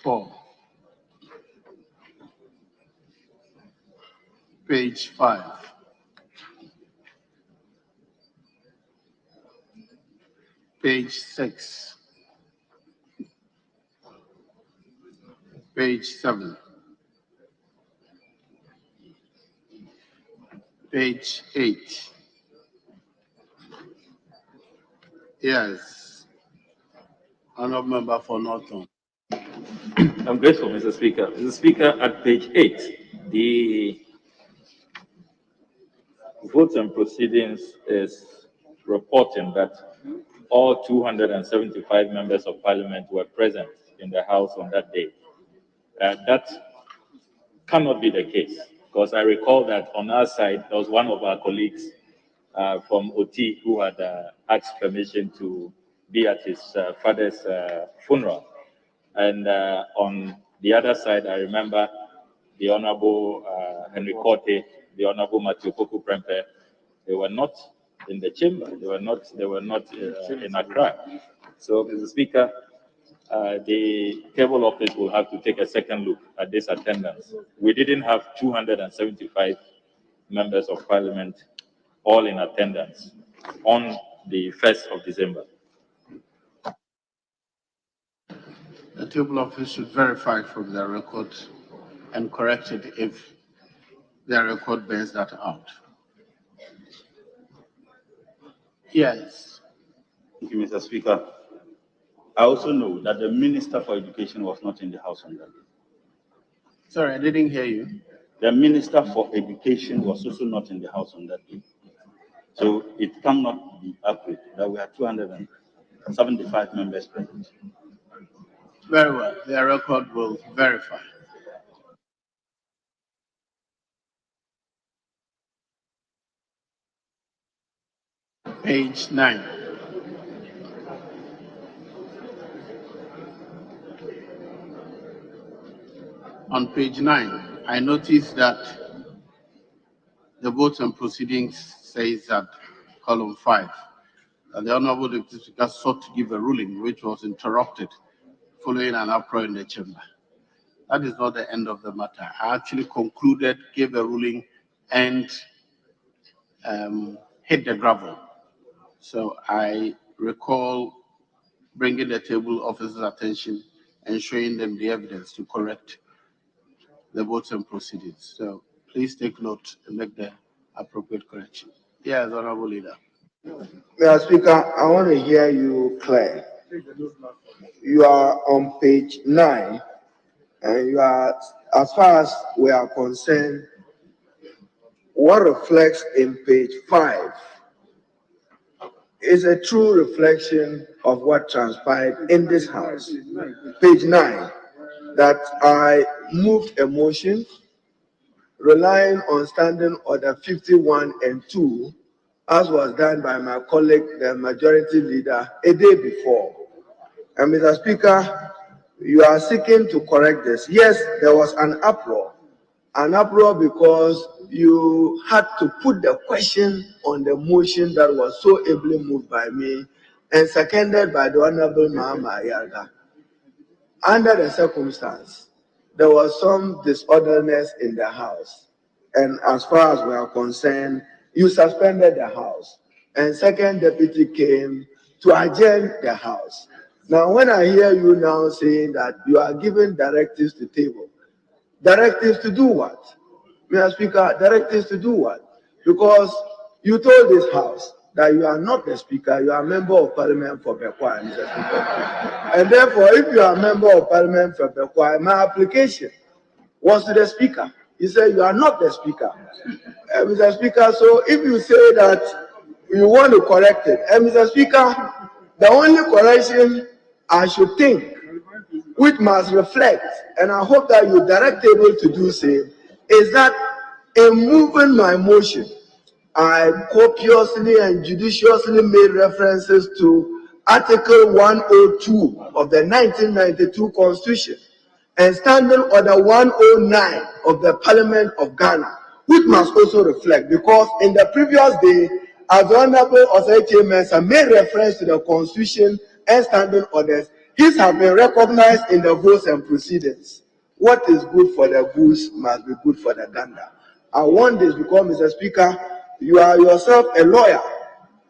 4, page 5, page 6, page 7, page 8. Yes, Honourable Member for Norton. I'm grateful, Mr. Speaker. Mr. Speaker, at page 8, the votes and proceedings is reporting that all 275 members of parliament were present in the House on that day. That cannot be the case, because I recall that on our side, there was one of our colleagues from OT who had asked permission to be at his father's funeral. And on the other side, I remember the Honorable Henry Korte, the Honorable Matthew Poku Prempeh. They were not in the chamber. They were not in Accra. So, Mr. Speaker, the cable office will have to take a second look at this attendance. We didn't have 275 members of parliament all in attendance on the 1st of December. The table office should verify from their record and correct it if their record bears that out. Yes. Thank you, Mr. Speaker. I also know that the Minister for Education was not in the House on that day. Sorry, I didn't hear you. The Minister for Education was also not in the House on that day. So it cannot be accurate that we have 275 members present. Very well. Their record will verify. Page 9. On page 9, I noticed that the votes and proceedings says that column 5, that the Honorable Deputy Speaker sought to give a ruling which was interrupted following an uproar in the chamber. That is not the end of the matter. I actually concluded, gave a ruling, and hit the gravel. So I recall bringing the table officer's attention and showing them the evidence to correct the votes and proceedings. So please take note and make the appropriate correction. Yes, Honorable Leader. Mr. Speaker, I want to hear you clear. You are on page 9, and you are, as far as we are concerned, what reflects in page 5 is a true reflection of what transpired in this House. Page 9, that I moved a motion relying on Standing Order 51 and 2, as was done by my colleague, the Majority Leader, a day before. And Mr. Speaker, you are seeking to correct this. Yes, there was an uproar because you had to put the question on the motion that was so ably moved by me and seconded by the Honorable Mahama Ayarga. Under the circumstance, there was some disorderliness in the House. And as far as we are concerned, you suspended the House. And second deputy came to adjourn the House. Now, when I hear you now saying that you are giving directives to table, directives to do what? Mr. Speaker, directives to do what? Because you told this House that you are not the Speaker, you are a member of Parliament for Bekwai, Mr. Speaker. And therefore, if you are a member of Parliament for Bekwai, my application was to the Speaker. He said you are not the Speaker. Mr. Speaker, so if you say that you want to correct it, Mr. Speaker, the only correction I should think, which must reflect, and I hope that you direct able to do so, is that in moving my motion, I copiously and judiciously made references to Article 102 of the 1992 Constitution and Standing Order 109 of the Parliament of Ghana, which must also reflect, because in the previous day, as the Honorable Osei Mensah made reference to the Constitution and Standing Orders, These have been recognized in the votes and proceedings. What is good for the goose must be good for the gander. I want this because, Mr. Speaker, you are yourself a lawyer.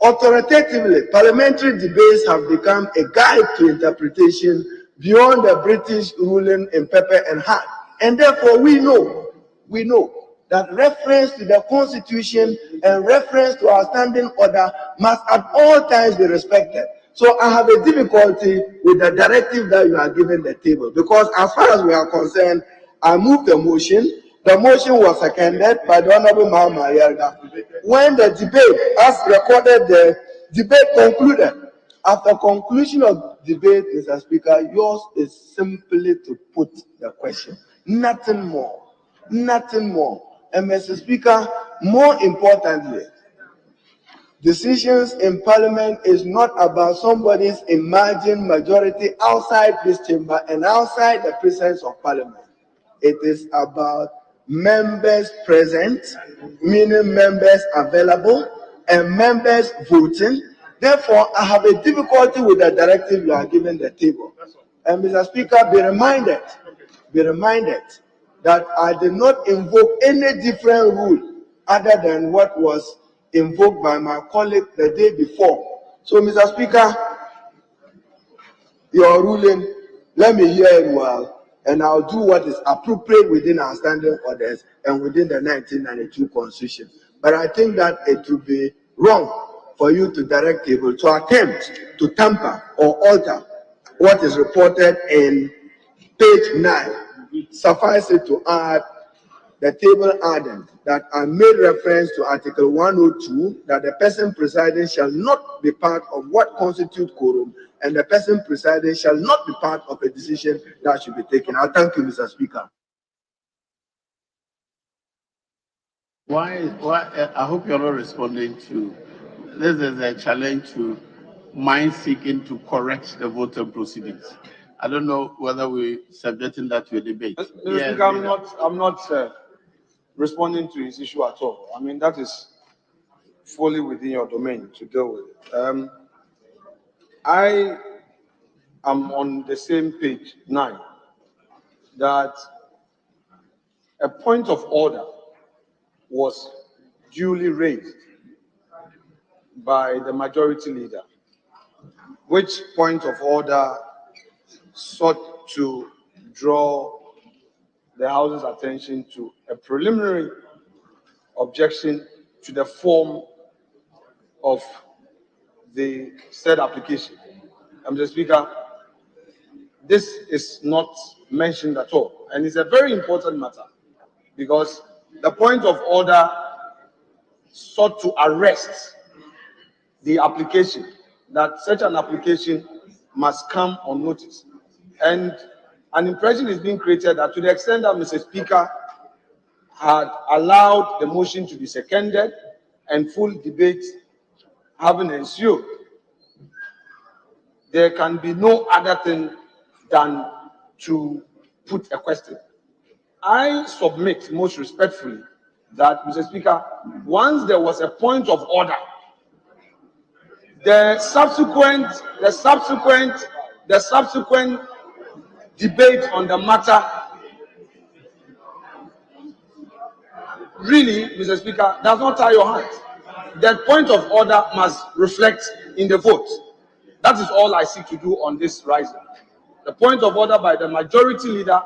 Authoritatively, parliamentary debates have become a guide to interpretation beyond the British ruling in paper and hand. And therefore, we know that reference to the Constitution and reference to our standing order must at all times be respected. So I have a difficulty with the directive that you are giving the table, because as far as we are concerned, I moved the motion. The motion was seconded by the Honorable Mahama Yarga. When the debate, as recorded, the debate concluded. After conclusion of debate, Mr. Speaker, yours is simply to put the question. Nothing more. Nothing more. And Mr. Speaker, more importantly, decisions in Parliament is not about somebody's imagined majority outside this chamber and outside the presence of Parliament. It is about members present, meaning members available, and members voting. Therefore, I have a difficulty with the directive you are giving the table. And Mr. Speaker, be reminded that I did not invoke any different rule other than what was invoked by my colleague the day before. So, Mr. Speaker, your ruling, let me hear it well, and I'll do what is appropriate within our standing orders and within the 1992 Constitution. But I think that it would be wrong for you to direct table to attempt to tamper or alter what is reported in page 9. Suffice it to add, the table added that I made reference to Article 102, that the person presiding shall not be part of what constitutes quorum, and the person presiding shall not be part of a decision that should be taken. I thank you, Mr. Speaker. Why, I hope you're not responding to, this is a challenge to mind seeking to correct the vote and proceedings. I don't know whether we're subjecting that to a debate. Mr. Speaker, I'm not responding to his issue at all. I mean, that is fully within your domain to deal with it. I am on the same page 9, that a point of order was duly raised by the majority leader, which point of order sought to draw the House's attention to a preliminary objection to the form of the said application. Mr. Speaker, this is not mentioned at all, and it's a very important matter, because the point of order sought to arrest the application, that such an application must come on notice. And an impression is being created that to the extent that Mr. Speaker had allowed the motion to be seconded and full debate having ensued, there can be no other thing than to put a question. I submit most respectfully that, Mr. Speaker, once there was a point of order, the subsequent debate on the matter really, Mr. Speaker, does not tie your hands. That point of order must reflect in the vote. That is all I seek to do on this rising. The point of order by the majority leader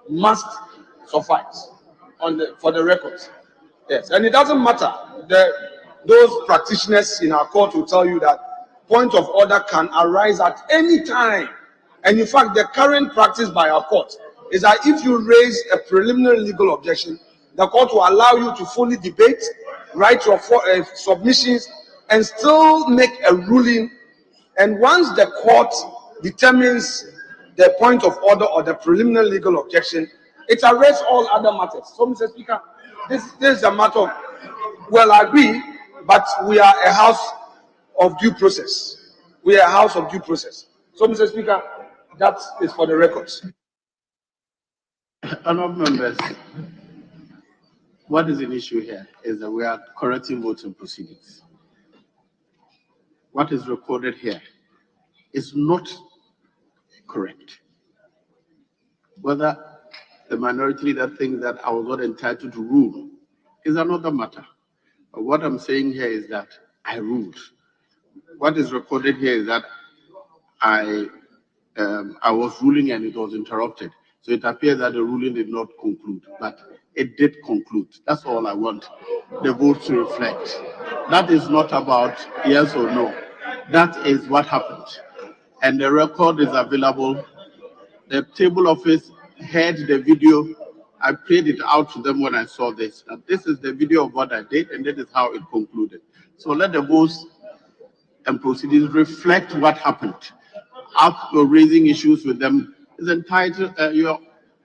must suffice for the records. Yes, and it doesn't matter. Those practitioners in our court will tell you that point of order can arise at any time. And in fact, the current practice by our court is that if you raise a preliminary legal objection, the court will allow you to fully debate, write your submissions, and still make a ruling. And once the court determines the point of order or the preliminary legal objection, it arrests all other matters. So, Mr. Speaker, this is a matter of, well, I agree, but we are a house of due process. We are a house of due process. So, Mr. Speaker, that is for the records. Honourable members, what is an issue here is that we are correcting voting proceedings. What is recorded here is not correct. Whether the minority leader thinks that I was not entitled to rule is another matter. But what I'm saying here is that I ruled. What is recorded here is that I was ruling and it was interrupted. So it appears that the ruling did not conclude, but it did conclude. That's all I want the vote to reflect. That is not about yes or no. That is what happened. And the record is available. The table office heard the video. I played it out to them when I saw this. And this is the video of what I did, and that is how it concluded. So let the votes and proceedings reflect what happened. After raising issues with them is entitled. You're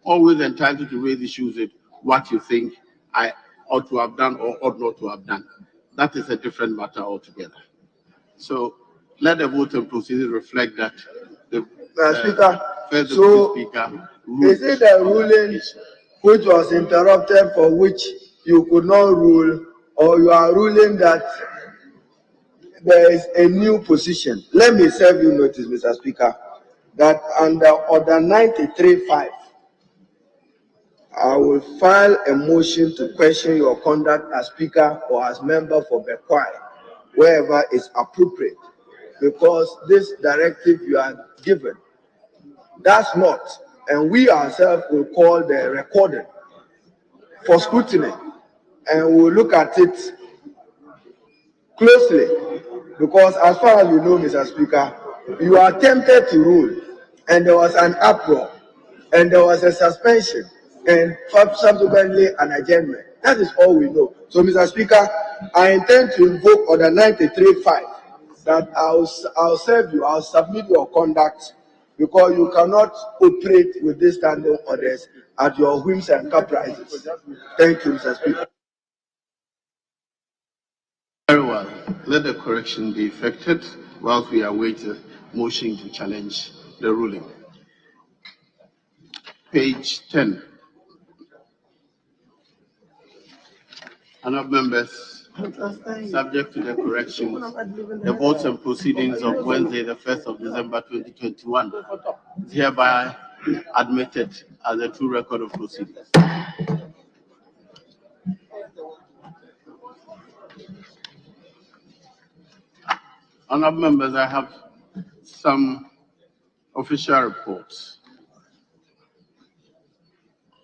always entitled to raise issues with what you think I ought to have done or ought not to have done. That is a different matter altogether. So let the vote and proceedings reflect that the Speaker, first so Deputy Speaker ruled is it the on the ruling application. which was interrupted for which you could not rule, or you are ruling that there is a new position? Let me serve you notice, Mr. Speaker, that under Order 93.5, I will file a motion to question your conduct as Speaker or as member for Bekwai, wherever is appropriate, because this directive you are given does not, and we ourselves will call the recording for scrutiny, and we'll look at it closely, because as far as we know, Mr. Speaker, you are attempted to rule, and there was an uproar, and there was a suspension, and subsequently an adjournment. That is all we know. So, Mr. Speaker, I intend to invoke Order 93.5 that I'll serve you, I'll submit your conduct, because you cannot operate with these standing orders at your whims and caprices. Thank you, Mr. Speaker. Very well. Let the correction be effected whilst we await the motion to challenge the ruling. Page 10. Honourable members, subject to the correction, the votes and proceedings of Wednesday, the 1st of December 2021 is hereby admitted as a true record of proceedings. Honourable members, I have some official reports.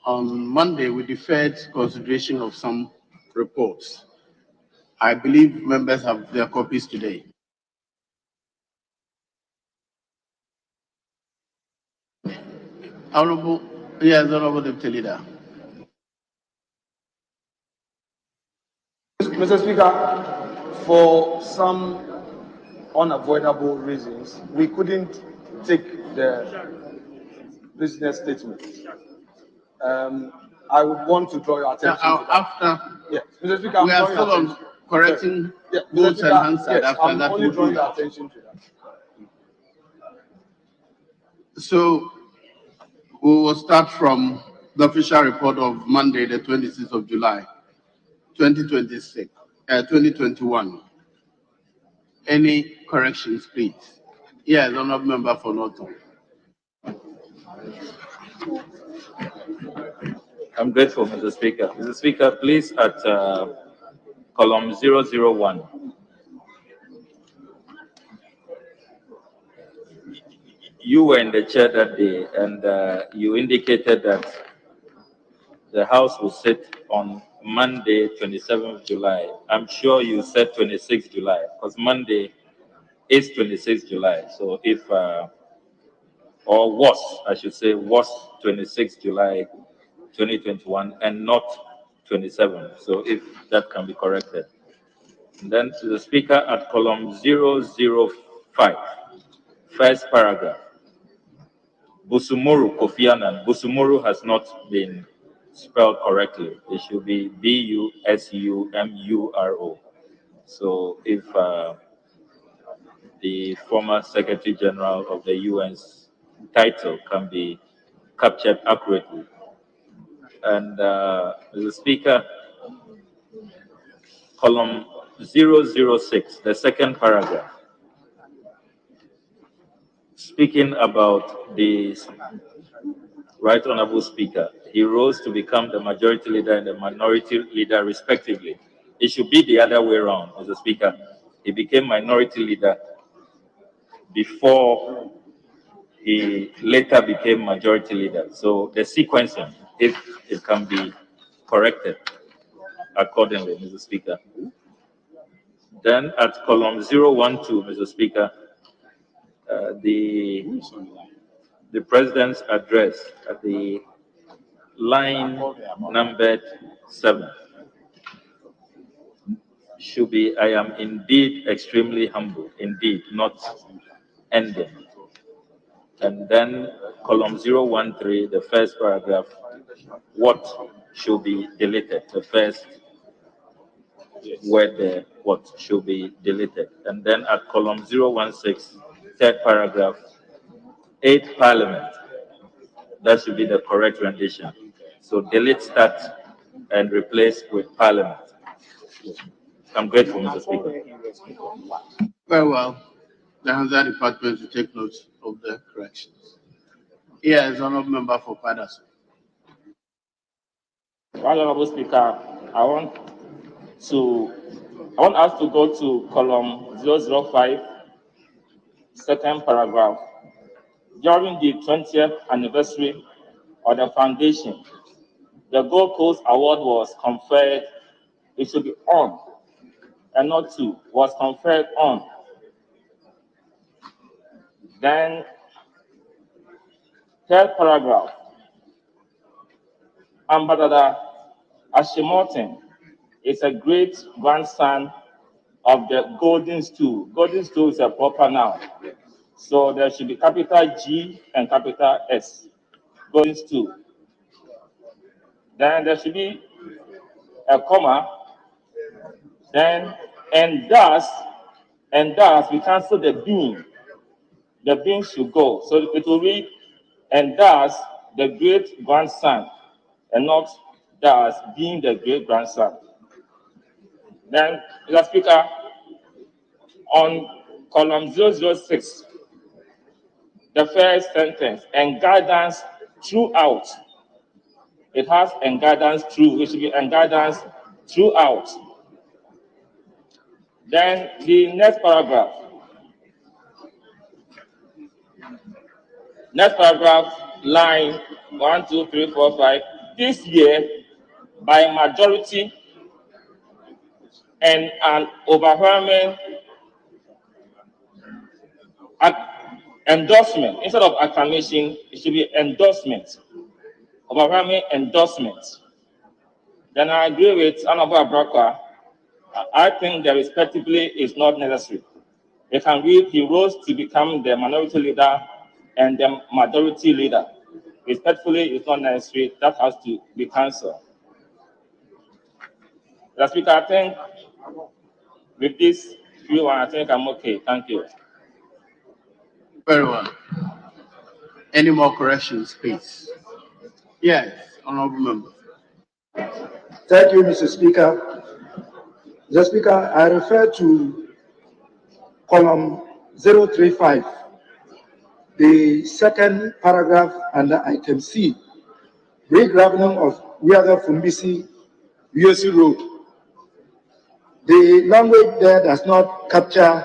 On Monday, we deferred consideration of some reports. I believe members have their copies today. Honourable Deputy Leader. Mr. Speaker, for some unavoidable reasons, we couldn't take the business statement. I would want to draw your attention to that. After, Yes, Mr. Speaker, we are still on correcting votes and answered. Yes, After I'm that, only we'll drawing do your that. attention to that. So we will start from the official report of Monday, the 26th of July, 2021. Any corrections, please? Yes, Honourable Member for Norton. I'm grateful, Mr. Speaker. Mr. Speaker, please at column 001. You were in the chair that day, and you indicated that the House will sit on Monday, 27th July. I'm sure you said 26th July, because Monday is 26th July. So if, or was, I should say, was 26th July 2021 and not 27. So if that can be corrected. And then to the Speaker at column 005, first paragraph. Busumuru Kofi Annan. Busumuru has not been spelled correctly. It should be Busumuro. So if the former Secretary General of the UN's title can be captured accurately. And Mr. Speaker, column 006, the second paragraph. speaking about the Right Honorable Speaker, he rose to become the majority leader and the minority leader respectively. It should be the other way around, Mr. Speaker. He became minority leader before he later became majority leader. So the sequencing, if it can be corrected accordingly, Mr. Speaker. Then at column 012, Mr. Speaker, the President's address at the line numbered 7 should be, I am indeed extremely humble, indeed, not ending. And then column 013, the first paragraph, what should be deleted, the first word there, what should be deleted. And then at column 016, third paragraph, 8 Parliament, that should be the correct rendition. So delete that and replace with Parliament. I'm grateful, Mr. Speaker. Very well. The Answer Department will take note of the corrections. Here is Honorable Member for Patterson. Right Honorable Speaker, I want us to go to column 005, second paragraph. During the 20th anniversary of the foundation, the Gold Coast Award was conferred, it should be on, and not to, was conferred on. Then, third paragraph, Ambassador Ashimoten is a great grandson of the Golden Stool. Golden Stool is a proper noun. So there should be capital G and capital S. Golden Stool. Then there should be a comma. Then, and thus, we cancel the being. The being should go. So it will read, and thus, the great grandson, and not thus being the great grandson. Then, Mr. Speaker, on column 006, the first sentence, and guidance throughout. It has and guidance through, it should be and guidance throughout. Then the next paragraph. Next paragraph, line 1, 2, 3, 4, 5. This year, by majority and an overwhelming endorsement, instead of acclamation, it should be endorsement. Overwhelming endorsement. Then I agree with Honorable Abrakwa. I think the respectively is not necessary. You can read, he rose to become the minority leader and the majority leader. Respectfully is not necessary. That has to be cancelled. Mr. Speaker, I think with this view, I think I'm okay. Thank you. Very well. Any more corrections, please? Yes, Honorable Member. Thank you, Mr. Speaker. Mr. Speaker, I refer to column 035, the second paragraph under item C, regraveling of Wiada Fumbisi USC Road. The language there does not capture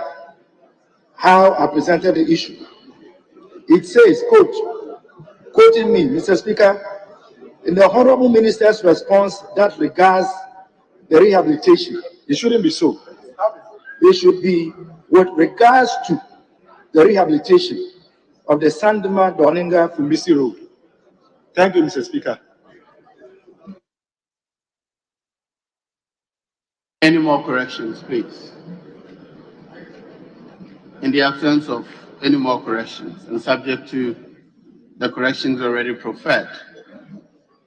how I presented the issue. It says, quote, quoting me, Mr. Speaker, in the Honorable Minister's response that regards the rehabilitation, it shouldn't be so. It should be with regards to the rehabilitation of the Sandema Doninga Fumbisi Road. Thank you, Mr. Speaker. Any more corrections, please? In the absence of any more corrections and subject to the corrections already preferred,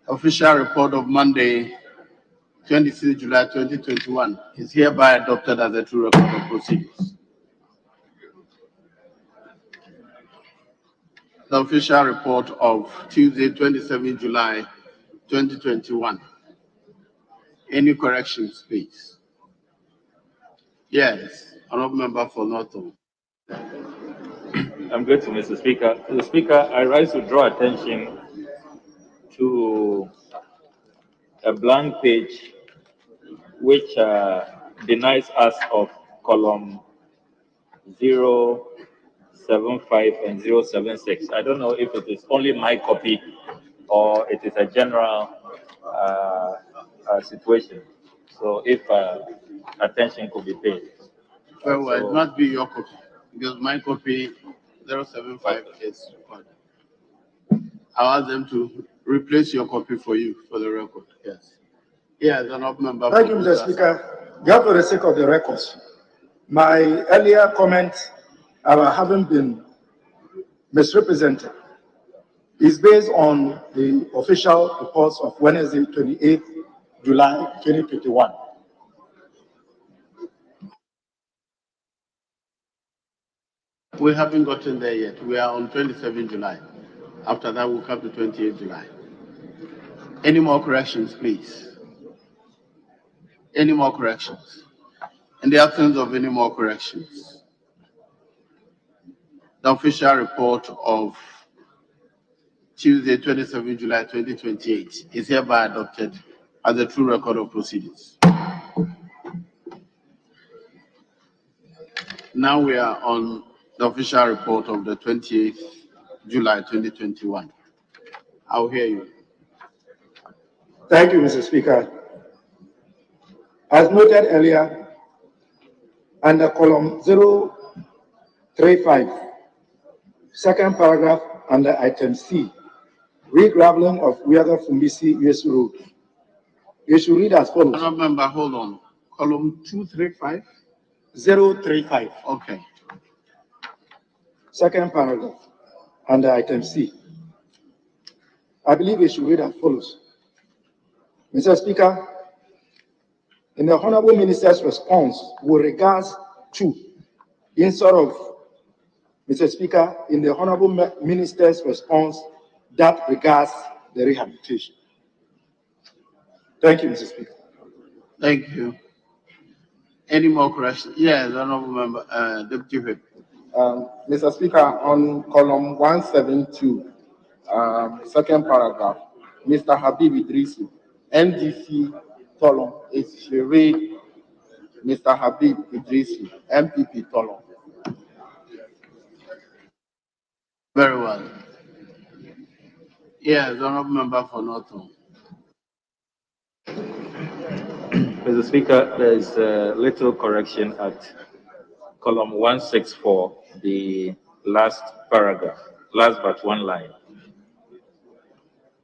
official report of Monday, 26 July 2021 is hereby adopted as a true record of proceedings. The official report of Tuesday, 27 July 2021. Any corrections, please? Yes, Honorable Member for Norton. I'm grateful, Mr. Speaker. Mr. Speaker, I rise to draw attention to a blank page which denies us of column 075 and 076. I don't know if it is only my copy or it is a general situation. So if attention could be paid. Very well, So- it must be your copy, because my copy 075 is recorded. I'll ask them to replace your copy for you for the record. Yes. Yes, an honorable member. Thank you, for Mr. Busasa. Speaker. Just for the sake of the records, my earlier comment about having been misrepresented is based on the official reports of Wednesday, 28th July 2021. We haven't gotten there yet. We are on 27 July. After that, we'll come to 28 July. Any more corrections, please? Any more corrections? In the absence of any more corrections, the official report of Tuesday, 27 July 2028 is hereby adopted as a true record of proceedings. Now we are on the official report of the 28th July 2021. I'll hear you. Thank you, Mr. Speaker. As noted earlier, under column 035, second paragraph under item C, regraveling of Wiaga Fumbisi US Road. You should read as follows. Honorable member, hold on. Column 235? 035, Okay. second paragraph under item C. I believe it should read as follows. Mr. Speaker, in the Honorable Minister's response with regards to, instead of, Mr. Speaker, in the Honorable Minister's response that regards the rehabilitation. Thank you, Mr. Speaker. Thank you. Any more corrections? Yes, honorable member, Deputy Whip. Mr. Speaker, on column 172, second paragraph, Mr. Habib Idrisi, NDC Tolon, it should read Mr. Habib Idrisi, MPP Tolon. Very well. Yes, honorable member for Norton. Mr. Speaker, there is a little correction at column 164, the last paragraph, last but one line.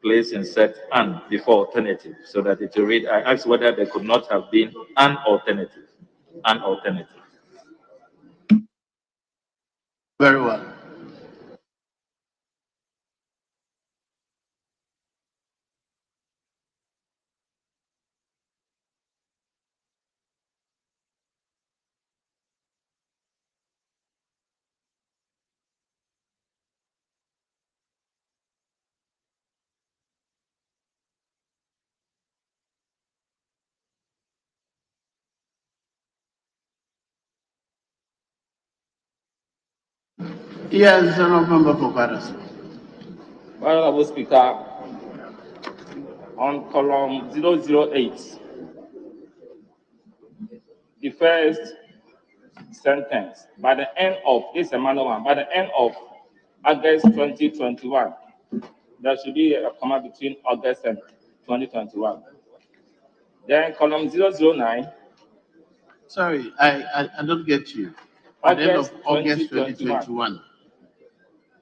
Please insert "an" before alternative so that it will read. I asked whether there could not have been an alternative. An alternative. Very well. Yes, honorable member for Paras. Honorable Speaker, on column 008, the first sentence, by the end of, this is a manual one, by the end of August 2021, there should be a comma between August and 2021. Then column 009, Sorry, I don't get you. At the end of August 2021.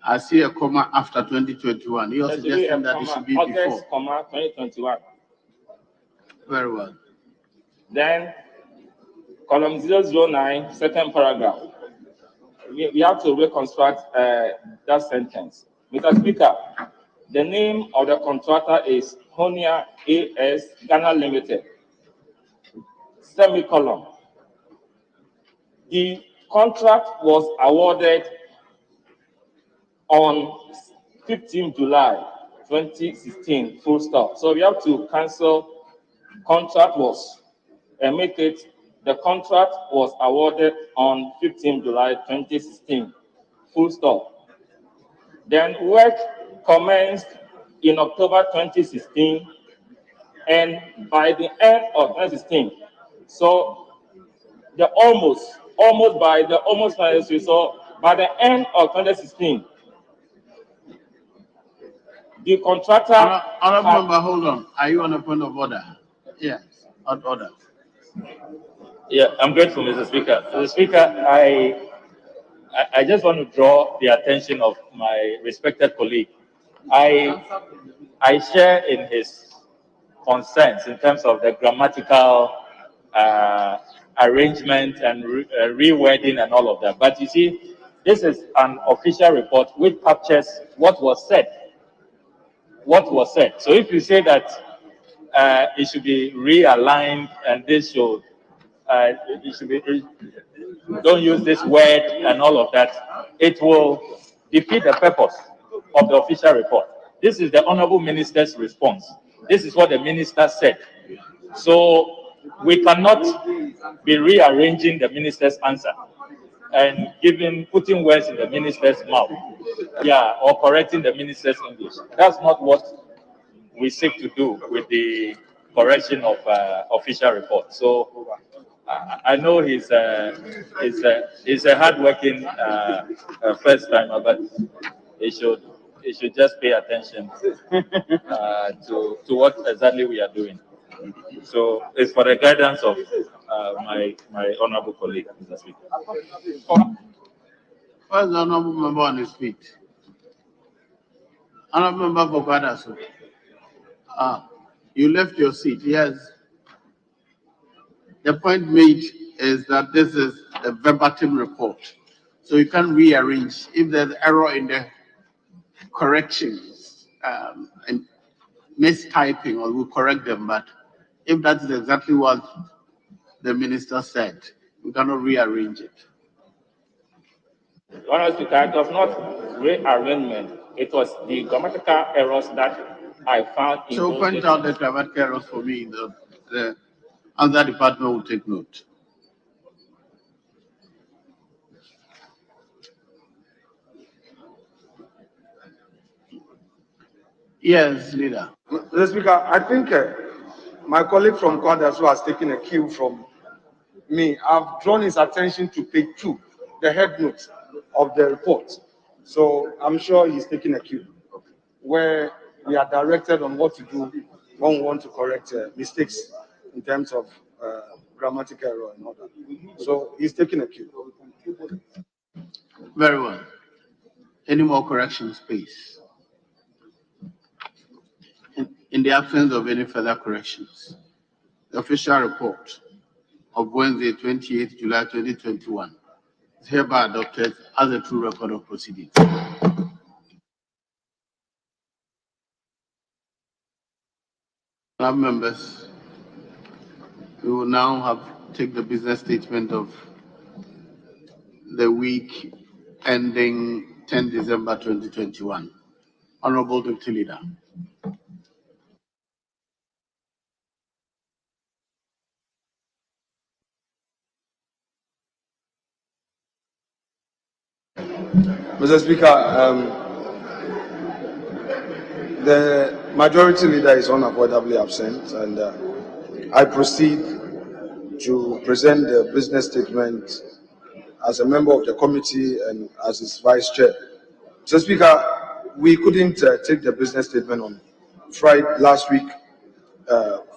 I see a comma after 2021. You're there should be a suggesting that it comma, should be August, before. comma, 2021. Very well. Then column 009, second paragraph. We have to reconstruct that sentence. Mr. Speaker, the name of the contractor is Honia AS Ghana Limited. Semicolon. The contract was awarded on 15 July 2016, full stop. So we have to cancel contract was and make it the contract was awarded on 15 July 2016. full stop. Then work commenced in October 2016, and by the end of 2016, so the almost by the almost finalist, so by the end of 2016, the contractor Honorable had, member, hold on. Are you on a point of order? Yes, on order. Yeah, I'm grateful, Mr. Speaker. Mr. Speaker, I just want to draw the attention of my respected colleague. I share in his concerns in terms of the grammatical arrangement and rewording and all of that. But you see, this is an official report which captures what was said. What was said. So if you say that it should be realigned and this should, it should be, don't use this word and all of that, it will defeat the purpose of the official report. This is the Honorable Minister's response. This is what the Minister said. So we cannot be rearranging the Minister's answer and putting words in the Minister's mouth, or correcting the Minister's English. That's not what we seek to do with the correction of official report. So I know he's a hardworking first timer, but he should just pay attention to what exactly we are doing. So it's for the guidance of my honorable colleague, Mr. Speaker. Where's the honorable member on his feet? Honorable member for Kwadaso. You left your seat. Yes. The point made is that this is a verbatim report. So you can rearrange. If there's error in the corrections and mistyping, or we'll correct them. But if that is exactly what the minister said, we cannot rearrange it. Honestly, it was not rearrangement. It was the grammatical errors that I found in So those point out the grammatical errors for me. The other department will take note. Yes, leader. Mr. Speaker, I think my colleague from Kwadaso has taken a cue from me. I've drawn his attention to page 2, the head note of the report. So I'm sure he's taking a cue where we are directed on what to do when we want to correct mistakes in terms of grammatical error and all that. So he's taking a cue. Very well. Any more corrections, please? In the absence of any further corrections, the official report of Wednesday, 28th July 2021 is hereby adopted as a true record of proceedings. Members, we will now take the business statement of the week ending 10 December 2021. Honorable Deputy Leader. Mr. Speaker, the majority leader is unavoidably absent, and I proceed to present the business statement as a member of the committee and as its vice chair. Mr. Speaker, we couldn't take the business statement on Friday last week.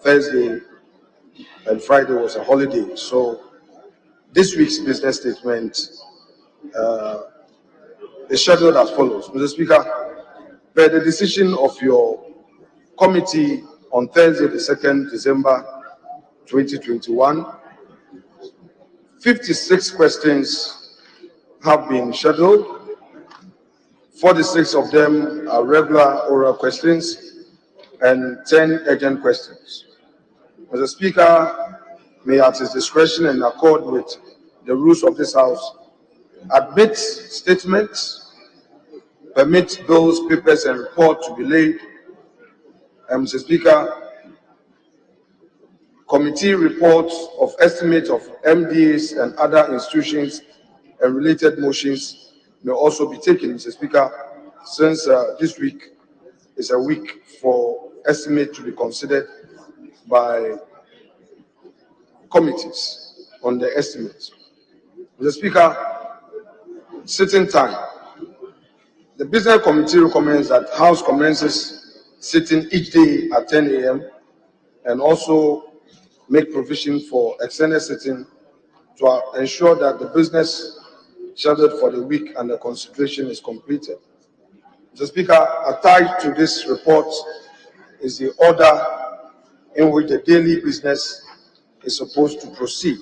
Thursday and Friday was a holiday, so this week's business statement is scheduled as follows. Mr. Speaker, per the decision of your committee on Thursday, the 2nd December 2021, 56 questions have been scheduled. 46 of them are regular oral questions and 10 urgent questions. Mr. Speaker may at his discretion and in accord with the rules of this House admit statements, permit those papers and reports to be laid, and Mr. Speaker, committee reports of estimates of MDAs and other institutions and related motions may also be taken, Mr. Speaker, since this week is a week for estimate to be considered by committees on the estimates. Mr. Speaker, sitting time. The business committee recommends that House commences sitting each day at 10 a.m. and also make provision for extended sitting to ensure that the business scheduled for the week and the constitution is completed. Mr. Speaker, attached to this report is the order in which the daily business is supposed to proceed.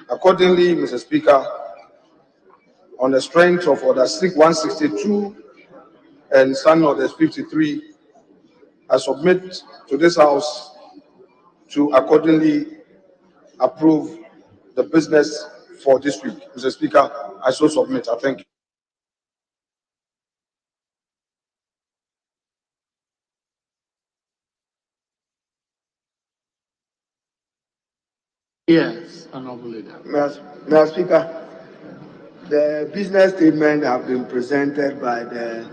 Accordingly, Mr. Speaker, on the strength of Order 162 and Standing Orders 53, I submit to this House to accordingly approve the business for this week. Mr. Speaker, I so submit. I thank you. Yes, Honorable Leader. Mr. Speaker, the business statement have been presented by the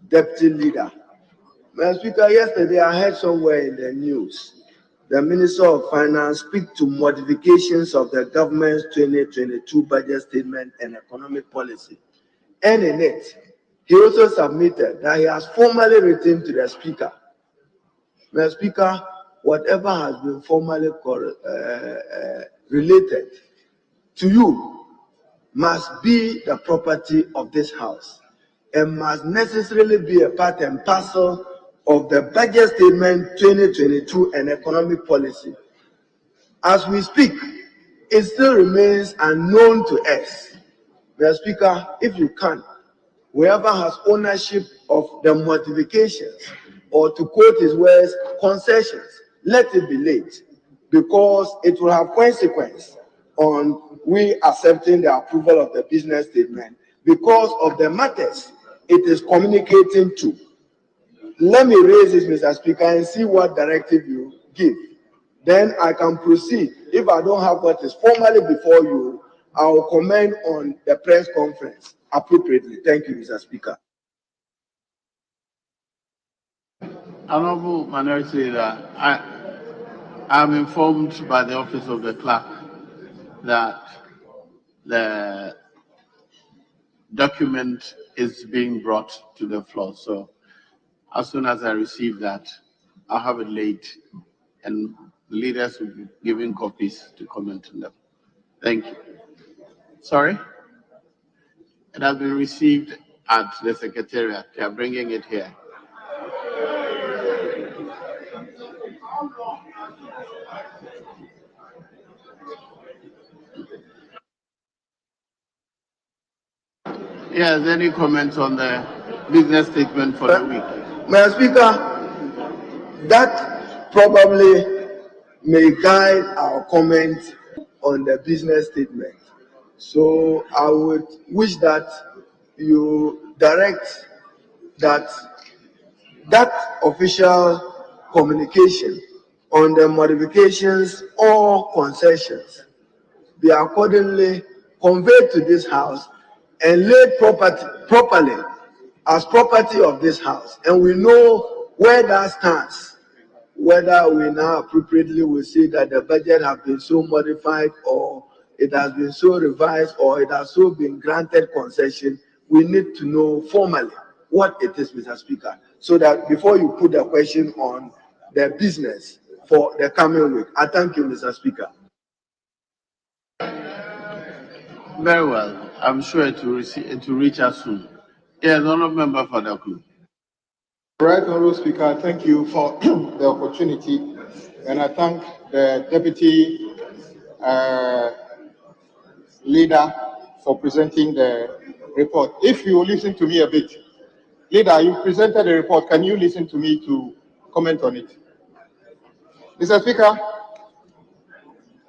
Deputy Leader. Mr. Speaker, yesterday I heard somewhere in the news the Minister of Finance speak to modifications of the government's 2022 budget statement and economic policy. And in it, he also submitted that he has formally written to the Speaker. Mr. Speaker, whatever has been formally related to you must be the property of this House and must necessarily be a part and parcel of the budget statement 2022 and economic policy. As we speak, it still remains unknown to us. Mr. Speaker, if you can, whoever has ownership of the modifications, or to quote his words, concessions, let it be late, because it will have consequence on we accepting the approval of the business statement because of the matters it is communicating to. Let me raise this, Mr. Speaker, and see what directive you give. Then I can proceed. If I don't have what is formally before you, I will comment on the press conference appropriately. Thank you, Mr. Speaker. Honorable Minority Leader, I'm informed by the Office of the Clerk that the document is being brought to the floor. So as soon as I receive that, I'll have it laid and the leaders will be giving copies to comment on them. Thank you. Sorry? It has been received at the Secretariat. They are bringing it here. Yes, any comments on the business statement for the week? Mr. Speaker, that probably may guide our comment on the business statement. So I would wish that you direct that official communication on the modifications or concessions be accordingly conveyed to this House and laid properly as property of this House, and we know where that stands, whether we now appropriately will say that the budget has been so modified or it has been so revised or it has so been granted concession. We need to know formally what it is, Mr. Speaker, so that before you put the question on the business for the coming week. I thank you, Mr. Speaker. Very well. I'm sure it will reach us soon. Yes, Honourable Member for the Clue. Right, Honourable Speaker, thank you for the opportunity, and I thank the Deputy Leader for presenting the report. If you listen to me a bit, Leader, you presented the report. Can you listen to me to comment on it? Mr. Speaker,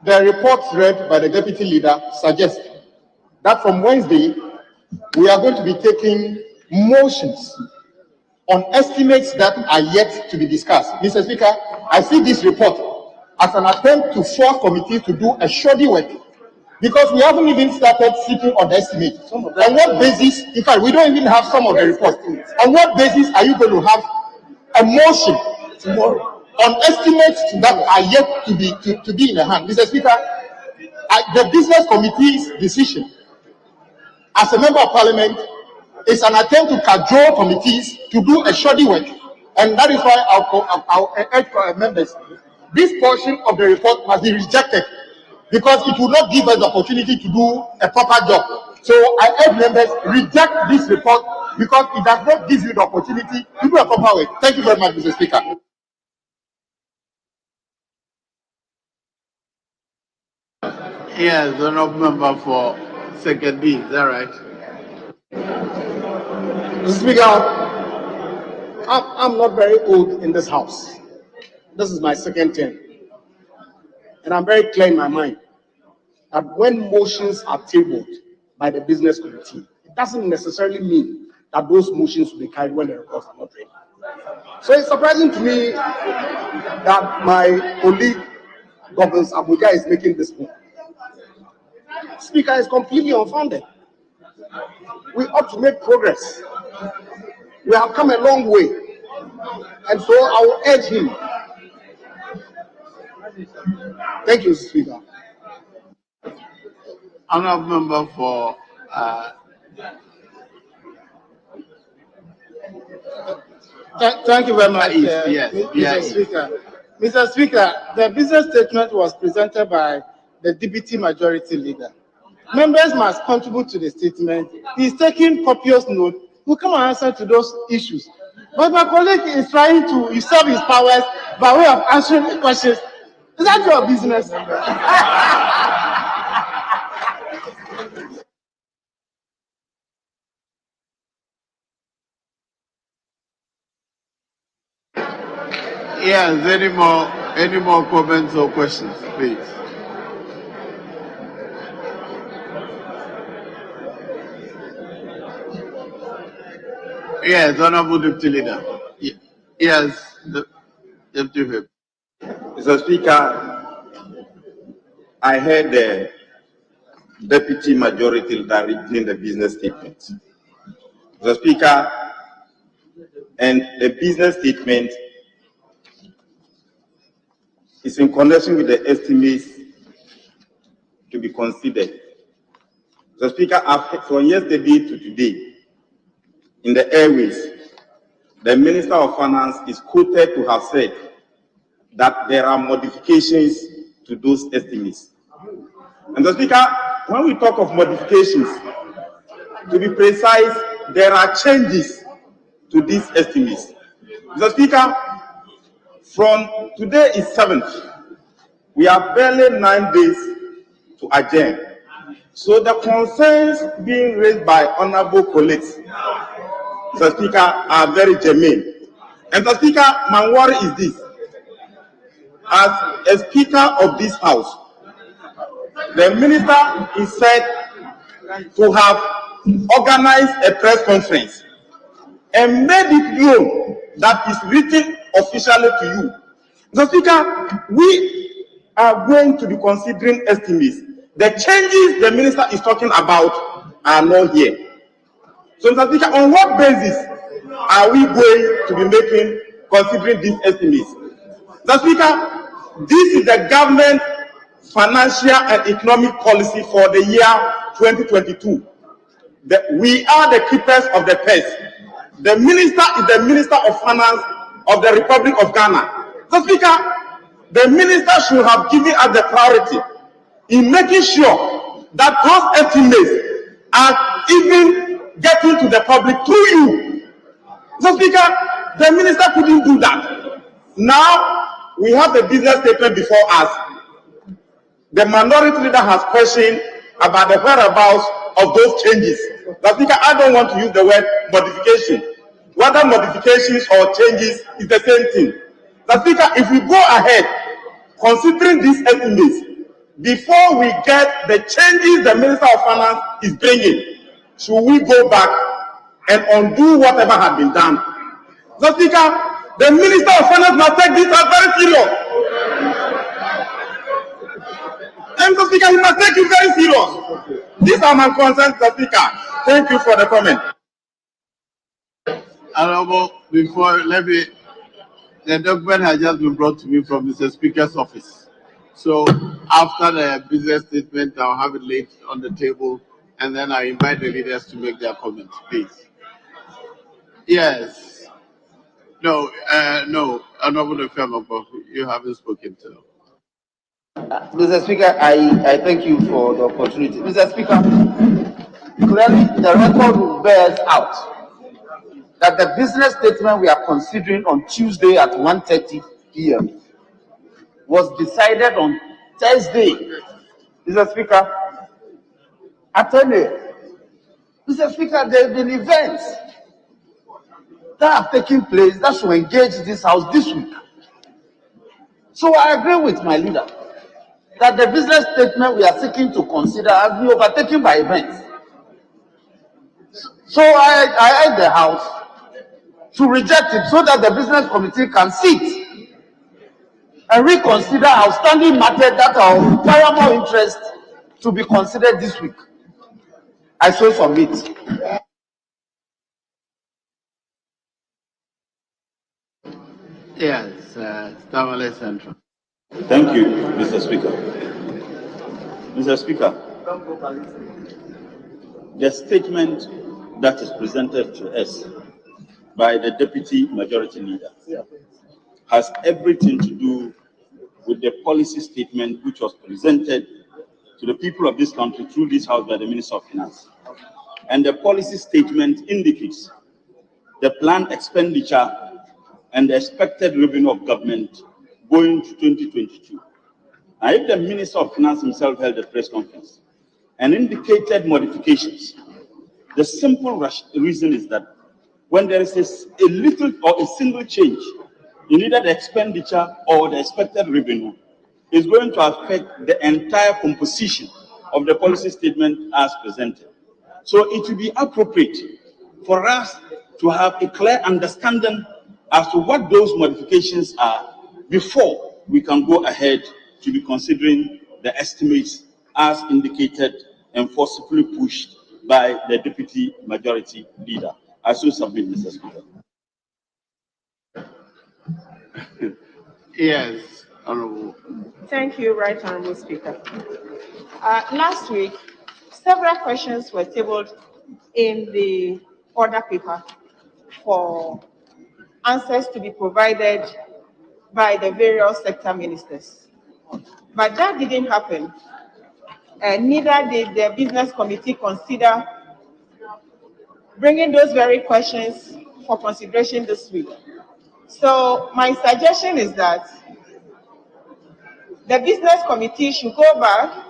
the report read by the Deputy Leader suggests that from Wednesday, we are going to be taking motions on estimates that are yet to be discussed. Mr. Speaker, I see this report as an attempt to force committees to do a shoddy work because we haven't even started seeking on the estimate. On what basis, in fact, we don't even have some of the reports. On what basis are you going to have a motion tomorrow on estimates that are yet to be in the hand? Mr. Speaker, the business committee's decision as a member of parliament is an attempt to cajole committees to do a shoddy work, and that is why I'll urge members, this portion of the report must be rejected because it will not give us the opportunity to do a proper job. So I urge members, reject this report because it does not give you the opportunity to do a proper work. Thank you very much, Mr. Speaker. Yes, the honorable member for second D, is that right? Mr. Speaker, I'm not very old in this house. This is my second term. And I'm very clear in my mind that when motions are tabled by the business committee, it doesn't necessarily mean that those motions will be carried when the reports are not ready. So it's surprising to me that my colleague, Governor Abuja, is making this point. Speaker, is completely unfounded. We ought to make progress. We have come a long way. And so I will urge him. Thank you, Mr. Speaker. Honorable member for Thank you very much, yes, Mr. Speaker. Mr. Speaker, the business statement was presented by the Deputy Majority Leader. Members must contribute to the statement. He's taking copious note. We'll come and answer to those issues. But my colleague is trying to usurp his powers by way of answering the questions. Is that your business? yes, any more comments or questions, please? Yes, honorable deputy leader. Yes, the deputy whip. Mr. Speaker, I heard the deputy majority leader reading the business statement. Mr. Speaker, and the business statement is in connection with the estimates to be considered. Mr. Speaker, from yesterday to today, in the airways, the Minister of Finance is quoted to have said that there are modifications to those estimates. And Mr. Speaker, when we talk of modifications, to be precise, there are changes to these estimates. Mr. Speaker, from today is 7th. We have barely 9 days to adjourn. So the concerns being raised by honorable colleagues, Mr. Speaker, are very germane. And Mr. Speaker, my worry is this. As a speaker of this house, the minister is said to have organized a press conference and made it known that is written officially to you. Mr. Speaker, we are going to be considering estimates. The changes the minister is talking about are not here. So, Mr. Speaker, on what basis are we going to be considering these estimates? Mr. Speaker, this is the government financial and economic policy for the year 2022. We are the keepers of the purse. The minister is the Minister of Finance of the Republic of Ghana. So, Speaker, the minister should have given us the priority in making sure that those estimates are even getting to the public through you. So, Speaker, the minister couldn't do that. Now, we have the business statement before us. The minority leader has questioned about the whereabouts of those changes. But Speaker, I don't want to use the word modification. Whether modifications or changes is the same thing. But Speaker, if we go ahead considering these estimates before we get the changes the Minister of Finance is bringing, should we go back and undo whatever has been done? So, Speaker, the Minister of Finance must take this as very serious. And Mr. Speaker, you must take it very serious. These are my concerns, Mr. Speaker. Thank you for the comment. Honorable, before, the document has just been brought to me from Mr. Speaker's office. So after the business statement, I'll have it laid on the table, and then I invite the leaders to make their comments, please. Yes. No, Honorable Ofeamagbo, you haven't spoken to them. Mr. Speaker, I thank you for the opportunity. Mr. Speaker, clearly the record bears out that the business statement we are considering on Tuesday at 1:30 p.m. was decided on Thursday. Mr. Speaker, I tell you, Mr. Speaker, there have been events that have taken place that should engage this House this week. So I agree with my leader that the business statement we are seeking to consider has been overtaken by events. So I urge the House to reject it so that the business committee can sit and reconsider outstanding matters that are of paramount interest to be considered this week. I so submit. Yes, Tamale Central. Thank you, Mr. Speaker. Mr. Speaker, the statement that is presented to us by the Deputy Majority Leader has everything to do with the policy statement which was presented to the people of this country through this House by the Minister of Finance. And the policy statement indicates the planned expenditure and the expected revenue of government going to 2022. And if the Minister of Finance himself held a press conference and indicated modifications, the simple reason is that when there is a little or a single change in either the expenditure or the expected revenue, is going to affect the entire composition of the policy statement as presented. So it will be appropriate for us to have a clear understanding as to what those modifications are before we can go ahead to be considering the estimates as indicated and forcibly pushed by the Deputy Majority Leader. I so submit, Mr. Speaker. Yes, Honorable. Thank you, Right Honorable Speaker. Last week, several questions were tabled in the order paper for answers to be provided by the various sector ministers. But that didn't happen. Neither did the business committee consider bringing those very questions for consideration this week. So my suggestion is that the business committee should go back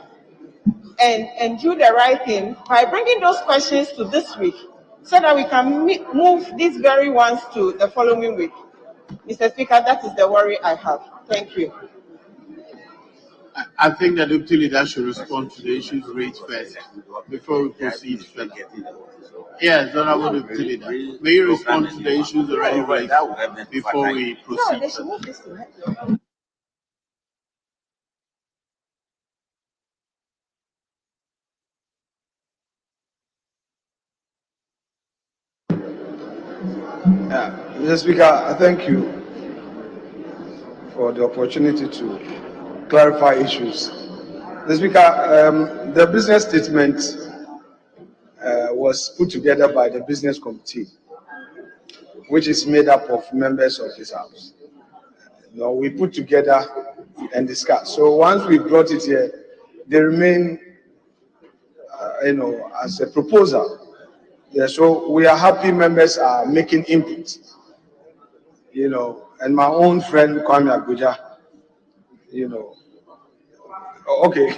and do the right thing by bringing those questions to this week so that we can move these very ones to the following week. Mr. Speaker, that is the worry I have. Thank you. I think the Deputy Leader should respond to the issues raised first before we proceed further. Yes, Honorable Deputy Leader. May you respond to the issues already raised before we proceed? No, they should move this to next. Mr. Speaker, I thank you for the opportunity to clarify issues. Mr. Speaker, the business statement was put together by the business committee, which is made up of members of this House. We put together and discuss. So once we brought it here, they remain, as a proposal. Yeah, so we are happy members are making input, and my own friend Kwame Abuja, okay,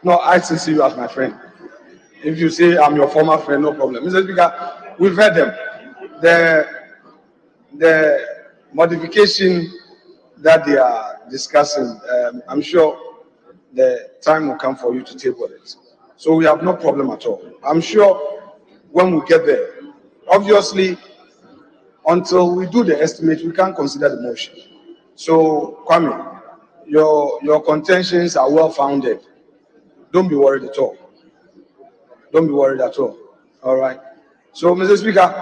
no, I still see you as my friend. If you say I'm your former friend, no problem. Mr. Speaker, we've heard them. The modification that they are discussing, I'm sure the time will come for you to table it. So we have no problem at all. I'm sure when we get there, obviously, until we do the estimate, we can't consider the motion. So, Kwame, your contentions are well founded. Don't be worried at all. Don't be worried at all. All right. So, Mr. Speaker,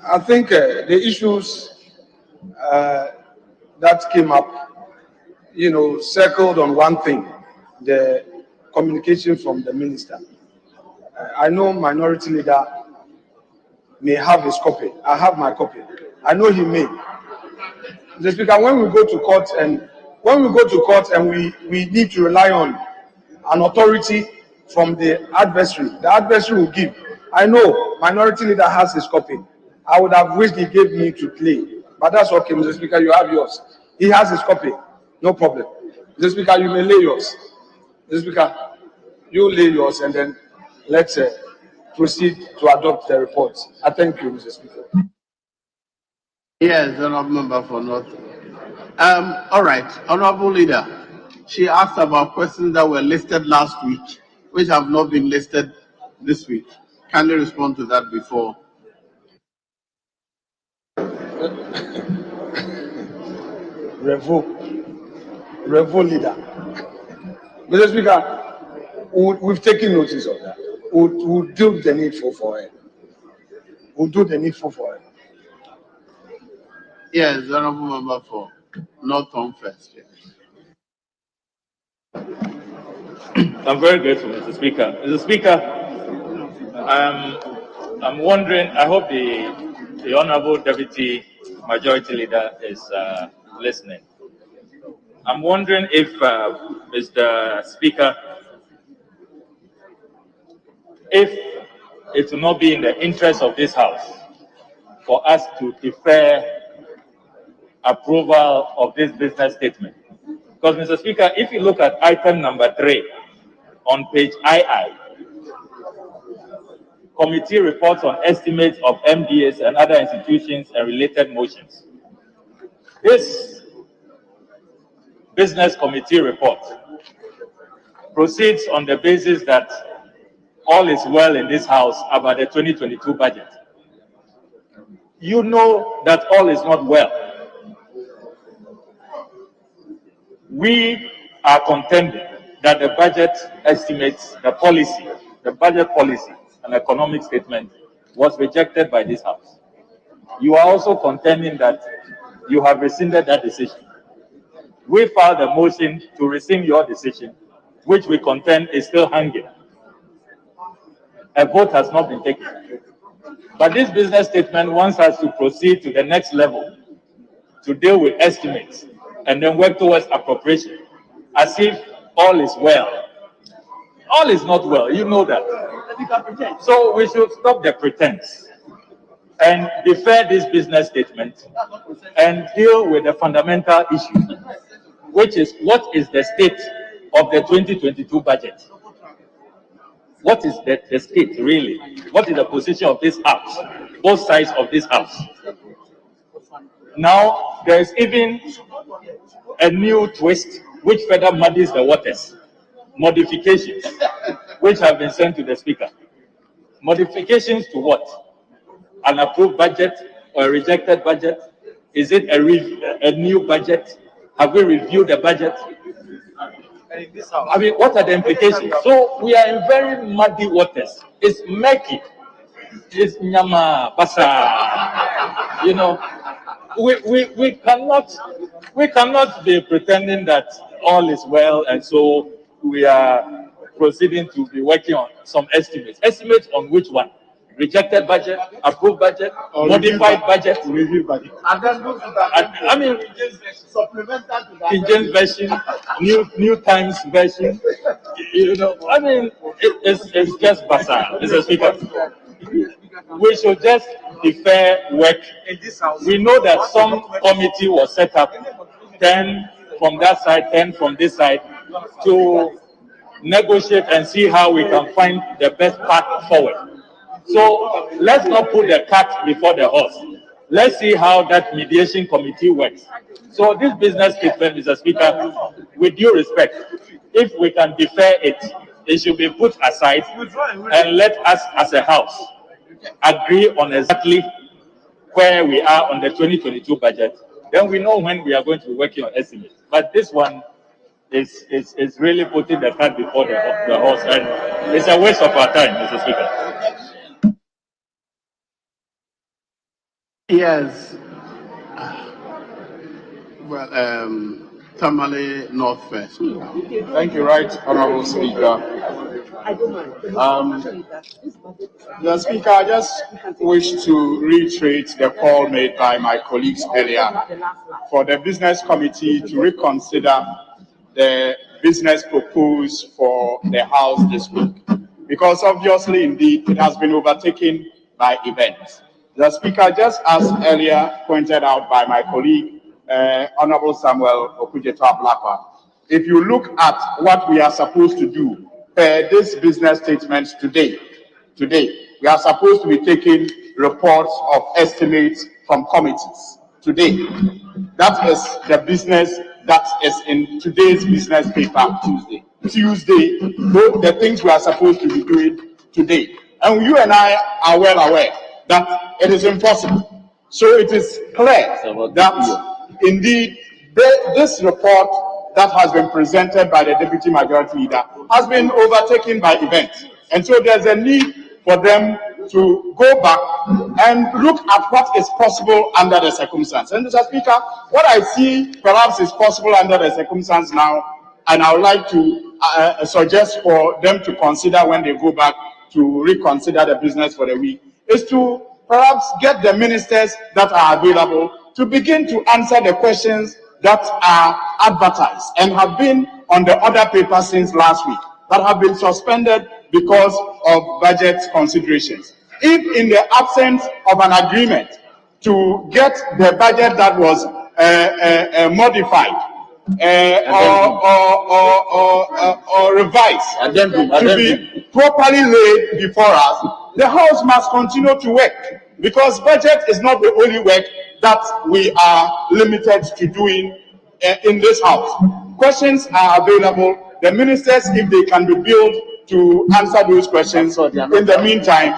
I think the issues that came up, circled on one thing, the communication from the minister. I know Minority Leader may have his copy. I have my copy. I know he may. Mr. Speaker, when we go to court and we need to rely on an authority from the adversary will give. I know Minority Leader has his copy. I would have wished he gave me to play, but that's okay, Mr. Speaker, you have yours. He has his copy, no problem. Mr. Speaker, you may lay yours. Mr. Speaker, you lay yours and then let's proceed to adopt the report. I thank you, Mr. Speaker. Yes, Honorable Member for North. All right, Honorable Leader. She asked about questions that were listed last week, which have not been listed this week. Kindly respond to that before. Revo Leader. Mr. Speaker, we've taken notice of that. We'll do the needful for it. We'll do the needful for it. Yes, Honorable Member for North first. Yes. I'm very grateful, Mr. Speaker. Mr. Speaker, I'm wondering, I hope the Honorable Deputy Majority Leader is listening. I'm wondering if, Mr. Speaker, if it will not be in the interest of this House for us to defer approval of this business statement. Because, Mr. Speaker, if you look at item number 3 on page II, committee reports on estimates of MDAs and other institutions and related motions. This business committee report proceeds on the basis that all is well in this House about the 2022 budget. You know that all is not well. We are contending that the budget estimates, the budget policy and economic statement was rejected by this House. You are also contending that you have rescinded that decision. We filed a motion to rescind your decision, which we contend is still hanging. A vote has not been taken. But this business statement wants us to proceed to the next level, to deal with estimates, and then work towards appropriation, as if all is well. All is not well, you know that. So we should stop the pretense and defer this business statement and deal with the fundamental issue, which is what is the state of the 2022 budget? What is the state really? What is the position of this House, both sides of this House? Now, there is even a new twist which further muddies the waters. Modifications, which have been sent to the Speaker. Modifications to what? An approved budget or a rejected budget? Is it a new budget? Have we reviewed the budget? I mean, what are the implications? So we are in very muddy waters. It's murky. It's nyama basa. You know, we cannot be pretending that all is well, and so we are proceeding to be working on some estimates. Estimates on which one? Rejected budget, approved budget, or modified budget, review budget. I mean, King James version, New Times version. You know, I mean, it's just bizarre, Mr. Speaker. We should just defer work. We know that some committee was set up, 10 from that side, 10 from this side, to negotiate and see how we can find the best path forward. So let's not put the cart before the horse. Let's see how that mediation committee works. So this business statement, Mr. Speaker, with due respect, if we can defer it, it should be put aside and let us as a House agree on exactly where we are on the 2022 budget. Then we know when we are going to be working on estimates. But this one is really putting the cart before the horse, and it's a waste of our time, Mr. Speaker. Yes. Well, Tamale North first. Thank you, Right Honorable Speaker. The Speaker, I just wish to reiterate the call made by my colleagues earlier for the Business Committee to reconsider the business proposed for the House this week, because obviously, indeed, it has been overtaken by events. The Speaker, just as earlier pointed out by my colleague, Honorable Samuel Okudzeto-Ablakwa, if you look at what we are supposed to do per this business statement today, we are supposed to be taking reports of estimates from committees today. That is the business that is in today's business paper, Tuesday, the things we are supposed to be doing today. And you and I are well aware that it is impossible. So it is clear that indeed this report that has been presented by the Deputy Majority Leader has been overtaken by events. And so there's a need for them to go back and look at what is possible under the circumstance. And Mr. Speaker, what I see perhaps is possible under the circumstance now, and I would like to suggest for them to consider when they go back to reconsider the business for the week, is to perhaps get the ministers that are available to begin to answer the questions that are advertised and have been on the other paper since last week, that have been suspended because of budget considerations. If in the absence of an agreement to get the budget that was modified or revised to be properly laid before us, the House must continue to work, because budget is not the only work that we are limited to doing in this House. Questions are available. The ministers, if they can be billed to answer those questions in the meantime,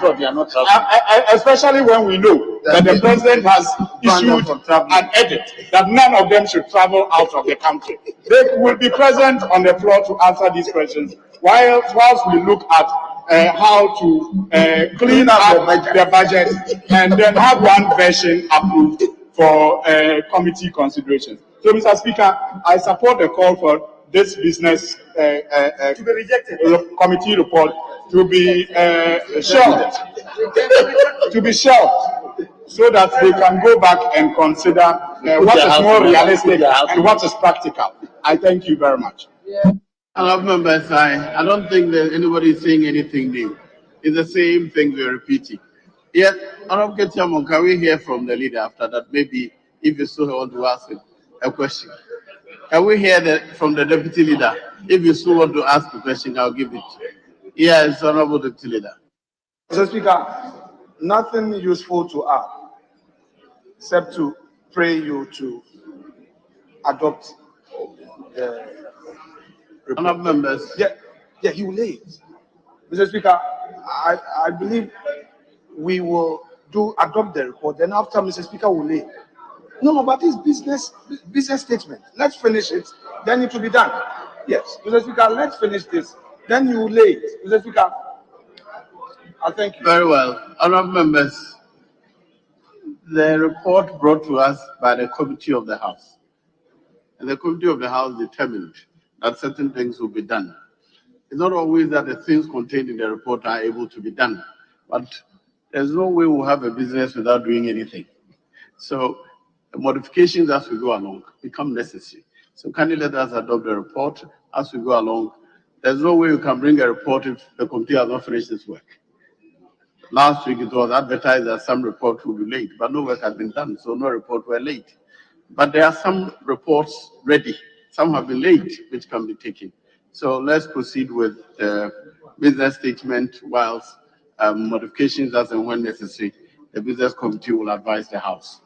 especially when we know that the president has issued an edict that none of them should travel out of the country. They will be present on the floor to answer these questions whilst we look at how to clean up the budget and then have one version approved for committee considerations. So, Mr. Speaker, I support the call for this business to be rejected. Committee report to be shelved, so that they can go back and consider what is more realistic and what is practical. I thank you very much. Honourable members, I don't think that anybody is saying anything new. It's the same thing we're repeating. Yet, Honourable Ketiamon, can we hear from the leader after that? Maybe if you still want to ask him a question. Can we hear that from the deputy leader? If you still want to ask a question, I'll give it. Yes, Honourable Deputy Leader. Mr. Speaker, nothing useful to add except to pray you to adopt the report. Honourable members. Yeah, he will lay it. Mr. Speaker, I believe we will adopt the report. Then after Mr. Speaker will lay. No, but this business statement. Let's finish it. Then it will be done. Yes, Mr. Speaker, let's finish this. Then you will lay it. Mr. Speaker, I thank you. Very well. Honourable members, the report brought to us by the Committee of the House. And the Committee of the House determined that certain things will be done. It's not always that the things contained in the report are able to be done, but there's no way we'll have a business without doing anything. So modifications as we go along become necessary. So kindly let us adopt the report as we go along. There's no way you can bring a report if the committee has not finished its work. Last week it was advertised that some report will be late, but no work has been done, so no report were late. But there are some reports ready. Some have been late, which can be taken. So let's proceed with the business statement whilst modifications as and when necessary, the business committee will advise the House.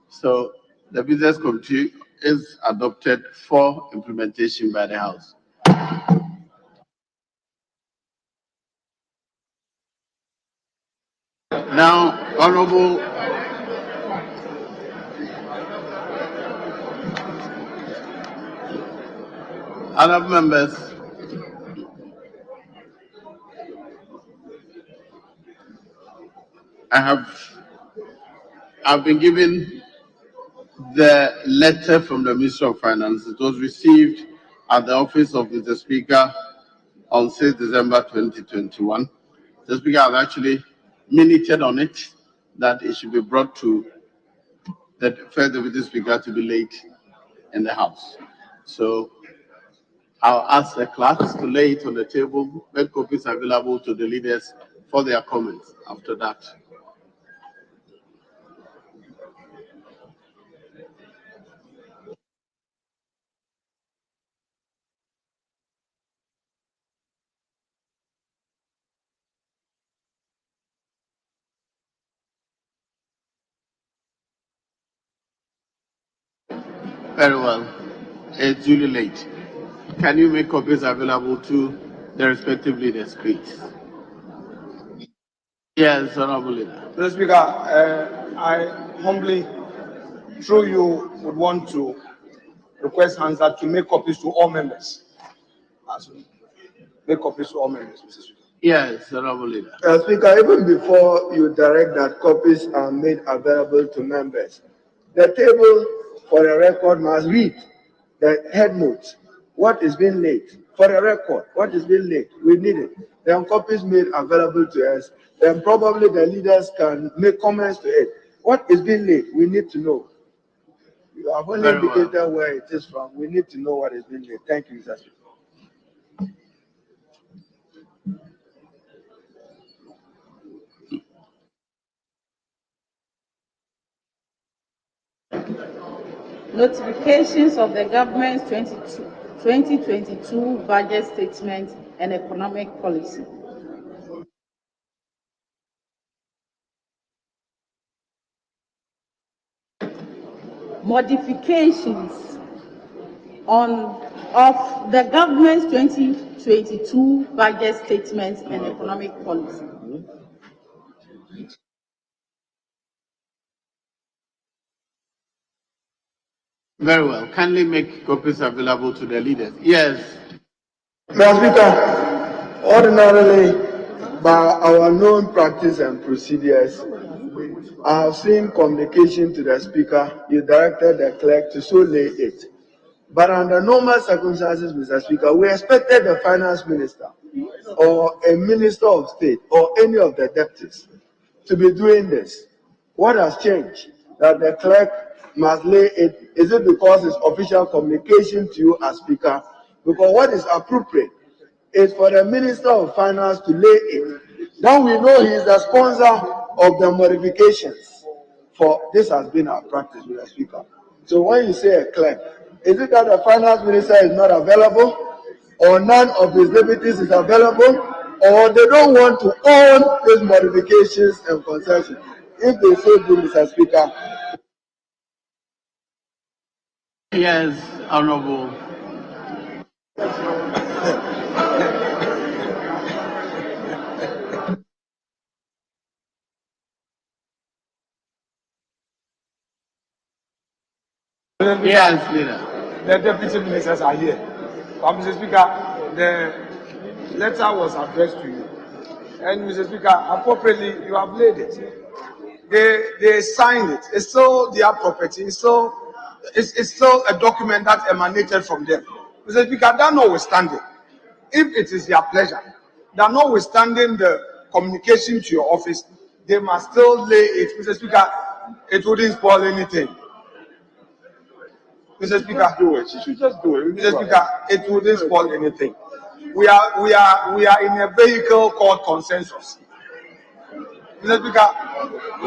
So the business committee is adopted for implementation by the House. Now, Honorable Other members? I've been given the letter from the Ministry of Finance. It was received at the office of the Speaker on 6 December 2021. The Speaker has actually minuted on it that it should be brought to the First Deputy Speaker to be laid in the House. So I'll ask the clerks to lay it on the table, make copies available to the leaders for their comments after that. Very well. It's duly late. Can you make copies available to the respective leaders, please? Yes, Honorable Leader. Mr. Speaker, I humbly, through you, would want to request Hansard to make copies to all members. Make copies to all members, Mr. Speaker. Yes, Honorable Leader. Speaker, even before you direct that copies are made available to members, the table for the record must read the head notes. What is being laid? For the record, what is being laid? We need it. Then copies made available to us. Then probably the leaders can make comments to it. What is being laid? We need to know. You have only indicated where it is from. We need to know what is being laid. Thank you, Mr. Speaker. Notifications of the government's 2022 budget statement and economic policy. Modifications of the government's 2022 budget statement and economic policy. Very well. Kindly make copies available to the leaders. Yes. Mr. Speaker, ordinarily, by our known practice and procedures, I have seen communication to the Speaker. You directed the clerk to so lay it. But under normal circumstances, Mr. Speaker, we expected the finance minister or a minister of state or any of the deputies to be doing this. What has changed? That the clerk must lay it. Is it because it's official communication to you as Speaker? Because what is appropriate is for the Minister of Finance to lay it. Now we know he is the sponsor of the modifications. For this has been our practice, Mr. Speaker. So when you say a clerk, is it that the Finance Minister is not available, or none of his deputies is available, or they don't want to own these modifications and concessions? If they so do, Mr. Speaker. Yes, Honorable. Yes, Leader. The deputy ministers are here. Mr. Speaker, the letter was addressed to you. And Mr. Speaker, appropriately, you have laid it. They signed it. It's still their property. It's still a document that emanated from them. Mr. Speaker, that notwithstanding, if it is their pleasure, that notwithstanding the communication to your office, they must still lay it. Mr. Speaker, it wouldn't spoil anything. Mr. Speaker, do it. You should just do it. Mr. Speaker, it wouldn't spoil anything. We are in a vehicle called consensus. Mr. Speaker,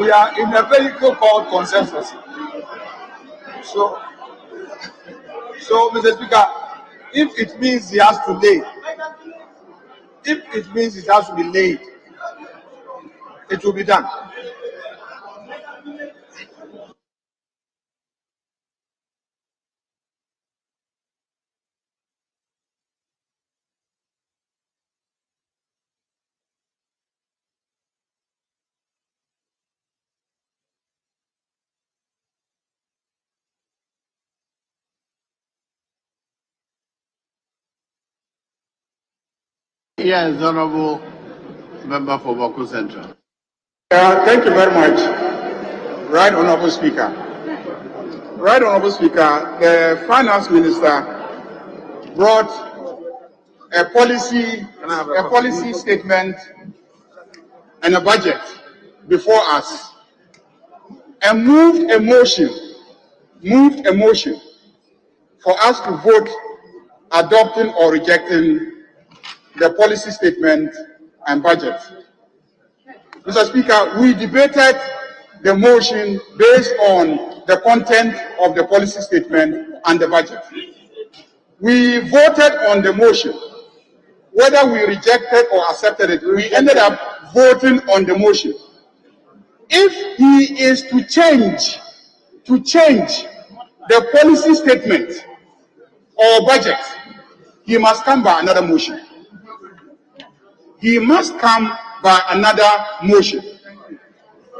we are in a vehicle called consensus. So, Mr. Speaker, if it means he has to lay, if it means it has to be laid, it will be done. Yes, Honorable Member for Boko Central. Thank you very much. Right, Honorable Speaker. Right, Honorable Speaker, the Finance Minister brought a policy statement and a budget before us and moved a motion for us to vote adopting or rejecting the policy statement and budget. Mr. Speaker, we debated the motion based on the content of the policy statement and the budget. We voted on the motion. Whether we rejected or accepted it, we ended up voting on the motion. If he is to change the policy statement or budget, he must come by another motion. He must come by another motion.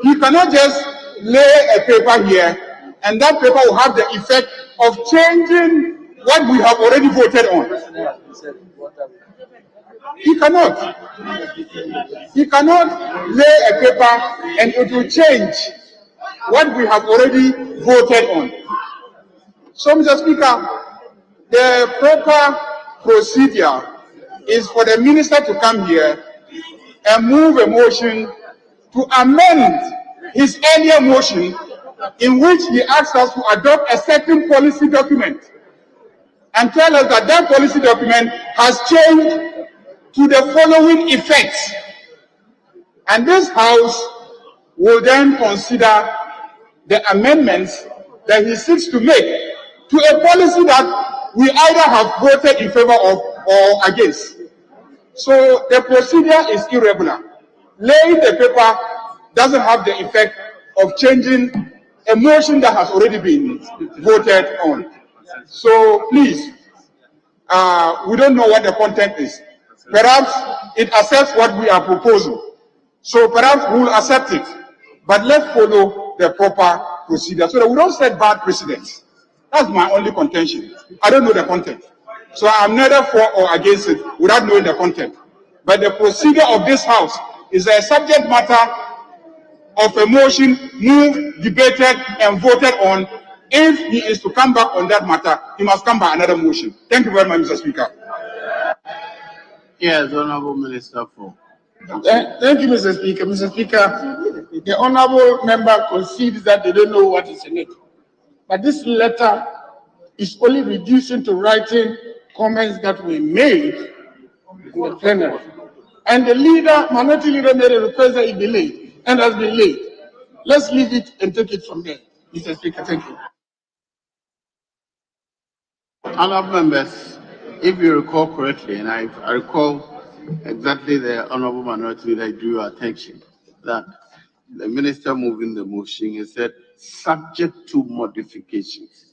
He cannot just lay a paper here and that paper will have the effect of changing what we have already voted on. He cannot. He cannot lay a paper and it will change what we have already voted on. So, Mr. Speaker, the proper procedure is for the minister to come here and move a motion to amend his earlier motion in which he asked us to adopt a certain policy document and tell us that that policy document has changed to the following effects. And this House will then consider the amendments that he seeks to make to a policy that we either have voted in favor of or against. So the procedure is irregular. Laying the paper doesn't have the effect of changing a motion that has already been voted on. So please, we don't know what the content is. Perhaps it accepts what we are proposing. So perhaps we will accept it. But let's follow the proper procedure so that we don't set bad precedents. That's my only contention. I don't know the content. So I'm neither for or against it without knowing the content. But the procedure of this House is a subject matter of a motion moved, debated, and voted on. If he is to come back on that matter, he must come by another motion. Thank you very much, Mr. Speaker. Yes, Honorable Minister for. Thank you, Mr. Speaker. Mr. Speaker, the honorable member concedes that they don't know what is in it. But this letter is only reducing to writing comments that were made in the plenary. And the minority leader made a request that it be laid, and has been laid. Let's leave it and take it from there. Mr. Speaker, thank you. Honorable members, if you recall correctly, and I recall exactly the Honorable Minority Leader drew your attention, that the minister moving the motion, he said, subject to modifications.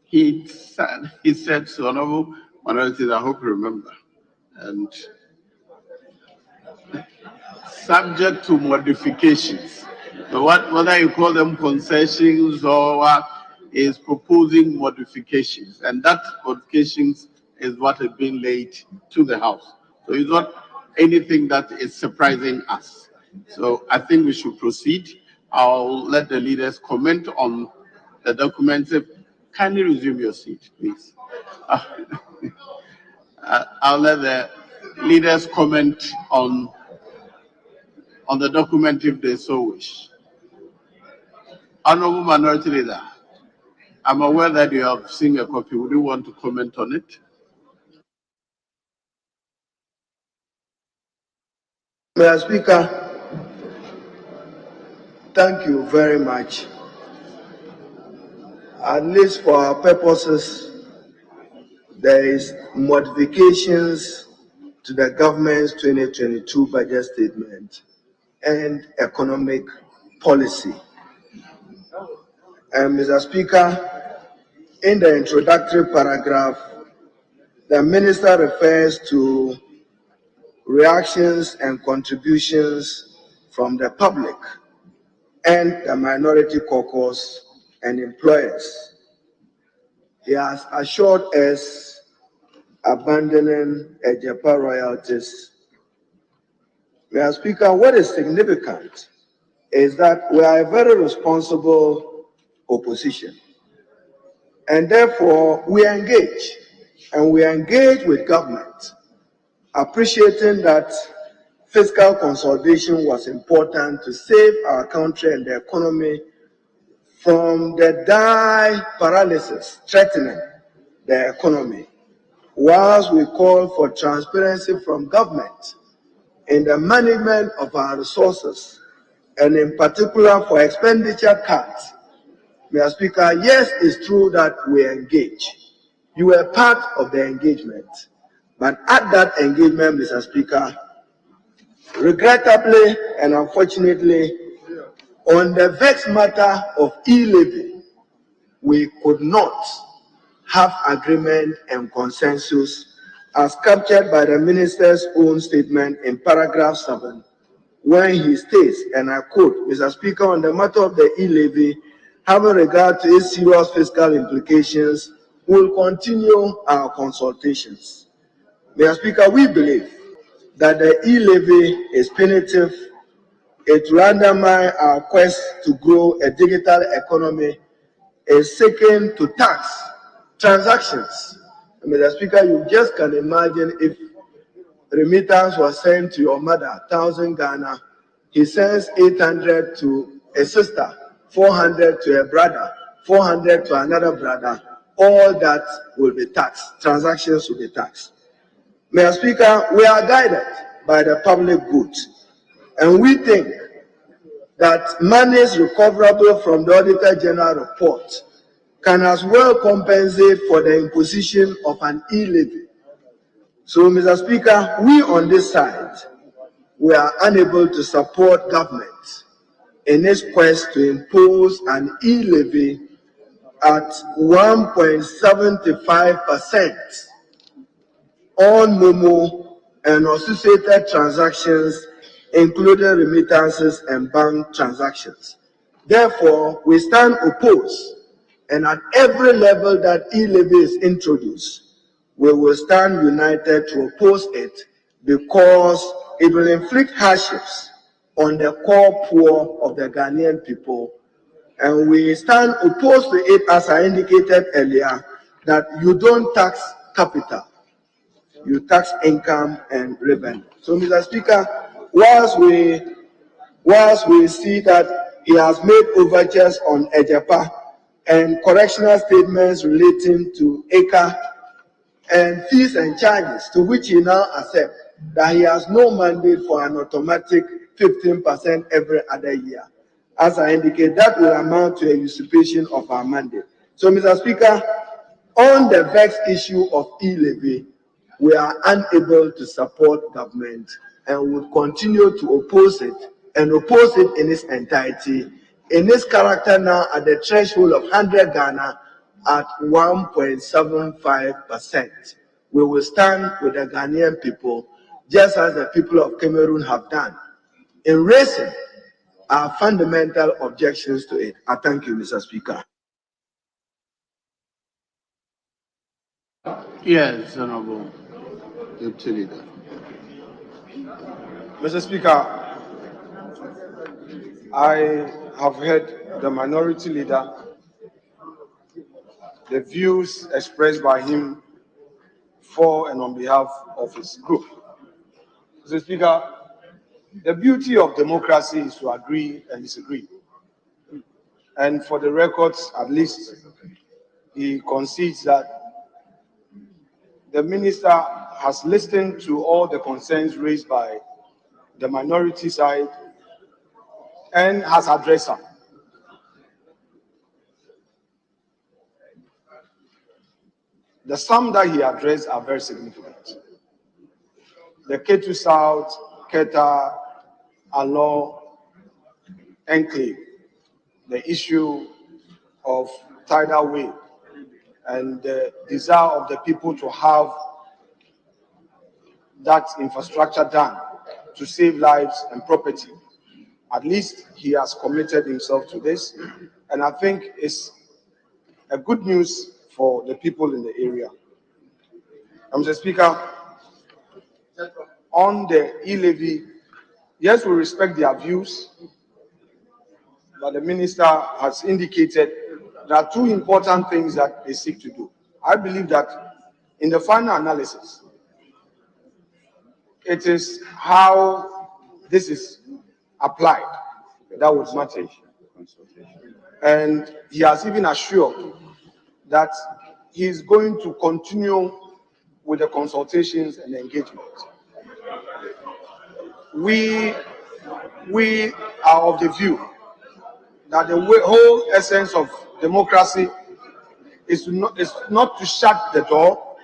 He said so, Honorable Minority Leader, I hope you remember, and subject to modifications. So whether you call them concessions or what, is proposing modifications, and that modifications is what has been laid to the House. So it's not anything that is surprising us. So I think we should proceed. I'll let the leaders comment on the documents. Kindly resume your seat, please. I'll let the leaders comment on the document if they so wish. Honorable Minority Leader, I'm aware that you have seen a copy. Would you want to comment on it? Mr. Speaker, thank you very much. At least for our purposes, there is modifications to the government's 2022 budget statement and economic policy. And Mr. Speaker, in the introductory paragraph, the minister refers to reactions and contributions from the public and the minority caucus and employers. He has assured us abandoning Ejepa royalties. Mr. Speaker, what is significant is that we are a very responsible opposition. And therefore, we engage, and we engage with government, appreciating that fiscal consolidation was important to save our country and the economy from the dire paralysis threatening the economy, whilst we call for transparency from government in the management of our resources, and in particular for expenditure cuts. Mr. Speaker, yes, it's true that we engage. You were part of the engagement. But at that engagement, Mr. Speaker, regrettably and unfortunately, on the vexed matter of e-levy, we could not have agreement and consensus as captured by the minister's own statement in paragraph 7, when he states, and I quote, Mr. Speaker, on the matter of the e-levy, having regard to its serious fiscal implications, we will continue our consultations. Mr. Speaker, we believe that the e-levy is punitive. It will undermine our quest to grow a digital economy, is seeking to tax transactions. Mr. Speaker, you just can imagine if remittance was sent to your mother, 1,000 Ghana, he sends 800 to a sister, 400 to a brother, 400 to another brother, all that will be taxed. Transactions will be taxed. Mr. Speaker, we are guided by the public good, and we think that monies recoverable from the Auditor General report can as well compensate for the imposition of an e-levy. So, Mr. Speaker, we on this side, we are unable to support government in its quest to impose an e-levy at 1.75% on Momo and associated transactions, including remittances and bank transactions. Therefore, we stand opposed, and at every level that e-levy is introduced, we will stand united to oppose it, because it will inflict hardships on the core poor of the Ghanaian people. And we stand opposed to it, as I indicated earlier, that you don't tax capital, you tax income and revenue. So, Mr. Speaker, whilst we see that he has made overtures on Ejepa and correctional statements relating to ACA and fees and charges, to which he now accepts that he has no mandate for an automatic 15% every other year. As I indicate, that will amount to a usurpation of our mandate. So, Mr. Speaker, on the vexed issue of e-levy, we are unable to support government and will continue to oppose it, and oppose it in its entirety, in its character now at the threshold of 100 Ghana at 1.75%. We will stand with the Ghanaian people, just as the people of Cameroon have done, in raising our fundamental objections to it. I thank you, Mr. Speaker. Yes, Honorable Deputy Leader. Mr. Speaker, I have heard the minority leader, the views expressed by him for and on behalf of his group. Mr. Speaker, the beauty of democracy is to agree and disagree. And for the records, at least, he concedes that the minister has listened to all the concerns raised by the minority side and has addressed them. The sum that he addressed are very significant. The Ketu South, Keta, Alor, Enclave, the issue of tidal wave, and the desire of the people to have that infrastructure done to save lives and property. At least he has committed himself to this, and I think it's a good news for the people in the area. Mr. Speaker, on the e-levy, yes, we respect their views, but the minister has indicated there are two important things that they seek to do. I believe that in the final analysis, it is how this is applied that would matter. And he has even assured that he is going to continue with the consultations and engagement. We are of the view that the whole essence of democracy is not to shut the door,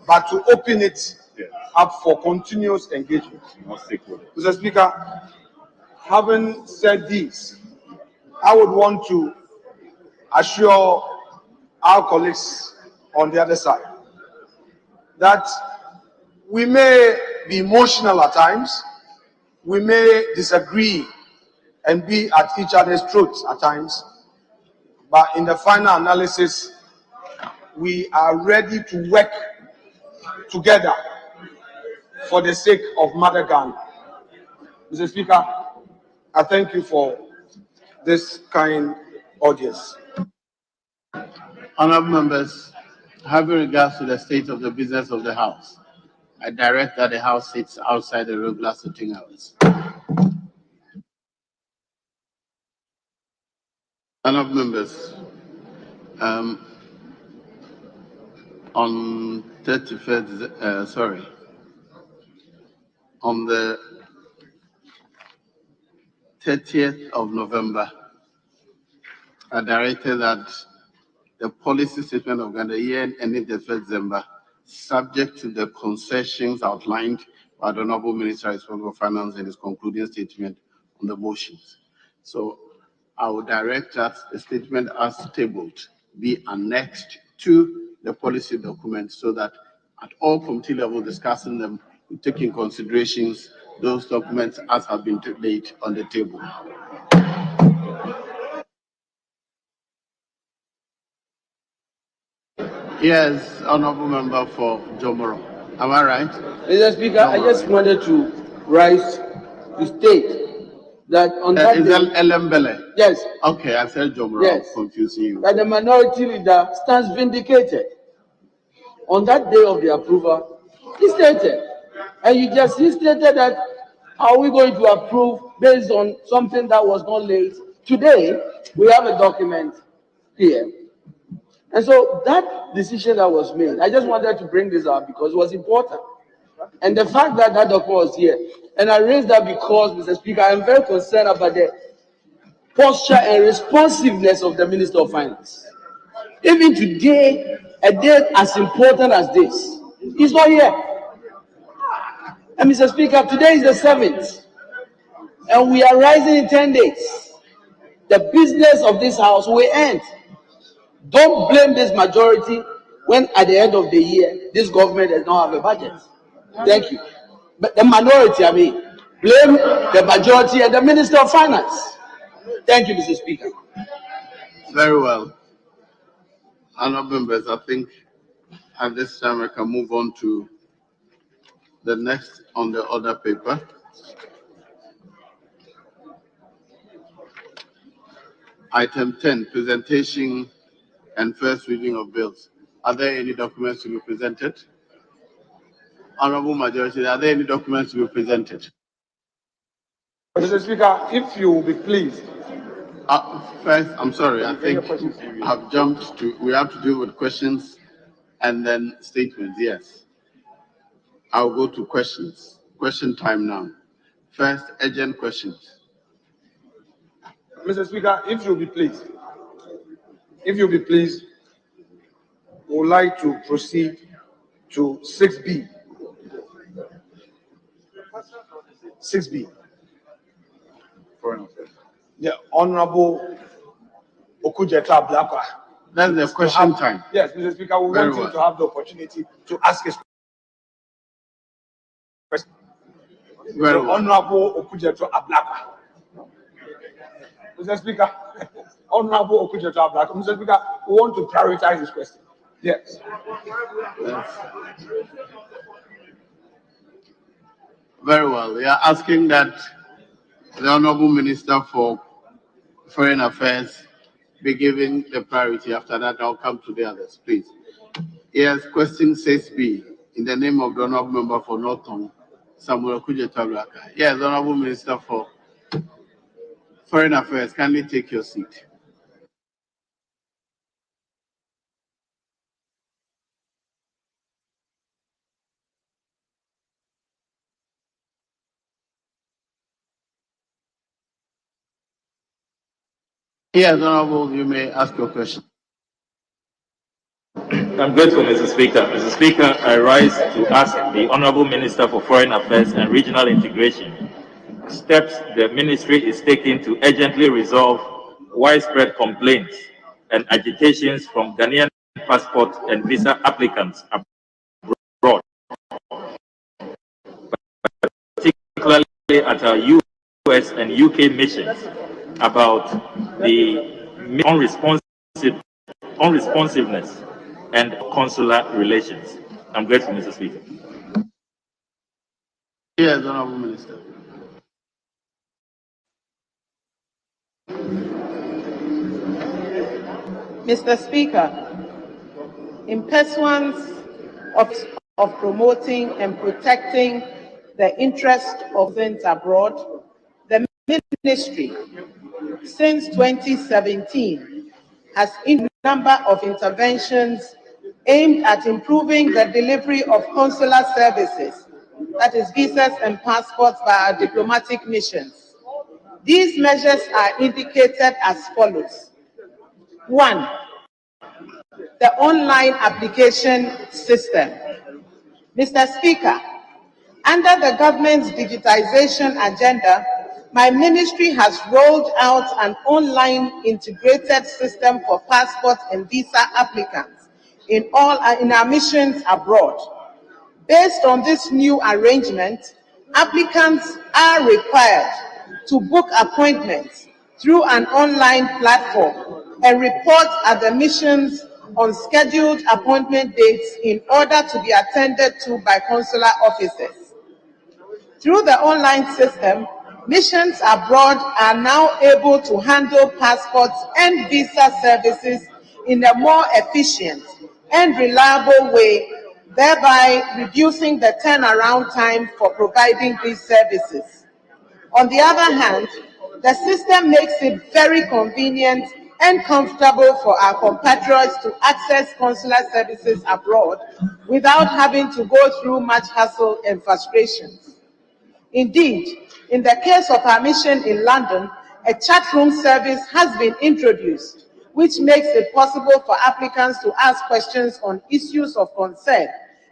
but to open it up for continuous engagement. Mr. Speaker, having said this, I would want to assure our colleagues on the other side that we may be emotional at times, we may disagree and be at each other's throats at times, but in the final analysis, we are ready to work together for the sake of Mother Ghana. Mr. Speaker, I thank you for this kind audience. Honorable members, having regards to the state of the business of the House, I direct that the House sits outside the regular sitting hours. Honorable members, on the 30th of November, I directed that the policy statement of Ghana year ending the 1st December, subject to the concessions outlined by the Honorable Minister responsible for Finance in his concluding statement on the motions. So I will direct that the statement as tabled be annexed to the policy document so that at all committee level discussing them, we take in considerations those documents as have been laid on the table. Yes, Honorable Member for Jomoro. Am I right? Mr. Speaker, I just wanted to rise to state that on that is day, Elembele? yes. Okay, I said Jomoro. Yes. I'm confusing you. That the minority leader stands vindicated. On that day of the approval, he stated, and he stated that are we going to approve based on something that was not laid? Today, we have a document here. And so that decision that was made, I just wanted to bring this up because it was important. And the fact that that document was here, and I raised that because, Mr. Speaker, I am very concerned about the posture and responsiveness of the Minister of Finance. Even today, a day as important as this, he's not here. And Mr. Speaker, today is the 7th, and we are rising in 10 days. The business of this House will end. Don't blame this majority when at the end of the year, this government does not have a budget. Thank you. But the minority, blame the majority and the Minister of Finance. Thank you, Mr. Speaker. Very well. Honorable members, I think at this time I can move on to the next on the order paper. Item 10, presentation and first reading of bills. Are there any documents to be presented? Honorable Majority, are there any documents to be presented? Mr. Speaker, if you will be pleased. First, I'm sorry, I think I've jumped to, we have to deal with questions and then statements, yes. I'll go to questions. Question time now. First, urgent questions. Mr. Speaker, if you'll be pleased, we would like to proceed to 6B. 6B. The Honorable Okudzeto Ablakwa. That's the question time. Yes, Mr. Speaker, we want him to have the opportunity to ask his question. The Honorable Okudzeto Ablakwa. Mr. Speaker, Honorable Okudzeto Ablakwa. Mr. Speaker, we want to prioritize this question. Yes. Very well. We are asking that the Honorable Minister for Foreign Affairs be given the priority. After that, I'll come to the others, please. Yes, question 6B, in the name of the Honorable Member for Norton, Samuel Kujetabaka. Yes, Honorable Minister for Foreign Affairs, kindly take your seat. Yes, Honorable, you may ask your question. I'm grateful, Mr. Speaker. Mr. Speaker, I rise to ask the Honorable Minister for Foreign Affairs and Regional Integration steps the ministry is taking to urgently resolve widespread complaints and agitations from Ghanaian passport and visa applicants abroad, particularly at our US and UK missions, about the unresponsiveness and consular relations. I'm grateful, Mr. Speaker. Yes, Honorable Minister. Mr. Speaker, in pursuance of promoting and protecting the interest of those abroad, the ministry, since 2017, has in a number of interventions aimed at improving the delivery of consular services, that is visas and passports by our diplomatic missions. These measures are indicated as follows. 1. The online application system. Mr. Speaker, under the government's digitization agenda, my ministry has rolled out an online integrated system for passport and visa applicants in our missions abroad. Based on this new arrangement, applicants are required to book appointments through an online platform and report at the missions on scheduled appointment dates in order to be attended to by consular officers. Through the online system, missions abroad are now able to handle passports and visa services in a more efficient and reliable way, thereby reducing the turnaround time for providing these services. On the other hand, the system makes it very convenient and comfortable for our compatriots to access consular services abroad without having to go through much hassle and frustrations. Indeed, in the case of our mission in London, a chat room service has been introduced, which makes it possible for applicants to ask questions on issues of concern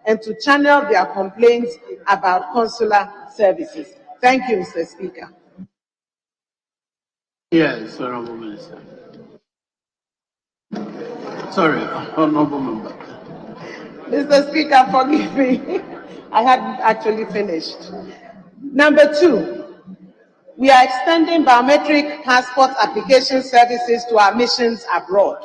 and to channel their complaints about consular services. Thank you, Mr. Speaker. Yes, Honorable Minister. Sorry, Honorable Member. Mr. Speaker, forgive me. I hadn't actually finished. Number 2, we are extending biometric passport application services to our missions abroad.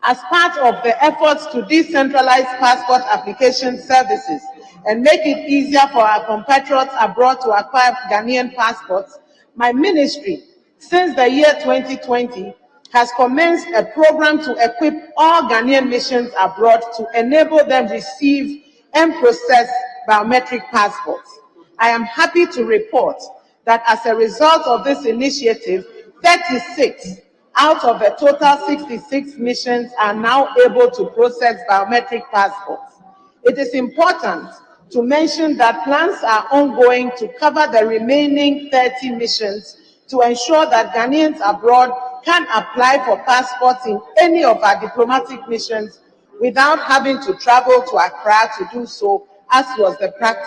As part of the efforts to decentralize passport application services and make it easier for our compatriots abroad to acquire Ghanaian passports, my ministry, since the year 2020, has commenced a program to equip all Ghanaian missions abroad to enable them receive and process biometric passports. I am happy to report that as a result of this initiative, 36 out of the total 66 missions are now able to process biometric passports. It is important to mention that plans are ongoing to cover the remaining 30 missions to ensure that Ghanaians abroad can apply for passports in any of our diplomatic missions without having to travel to Accra to do so, as was the practice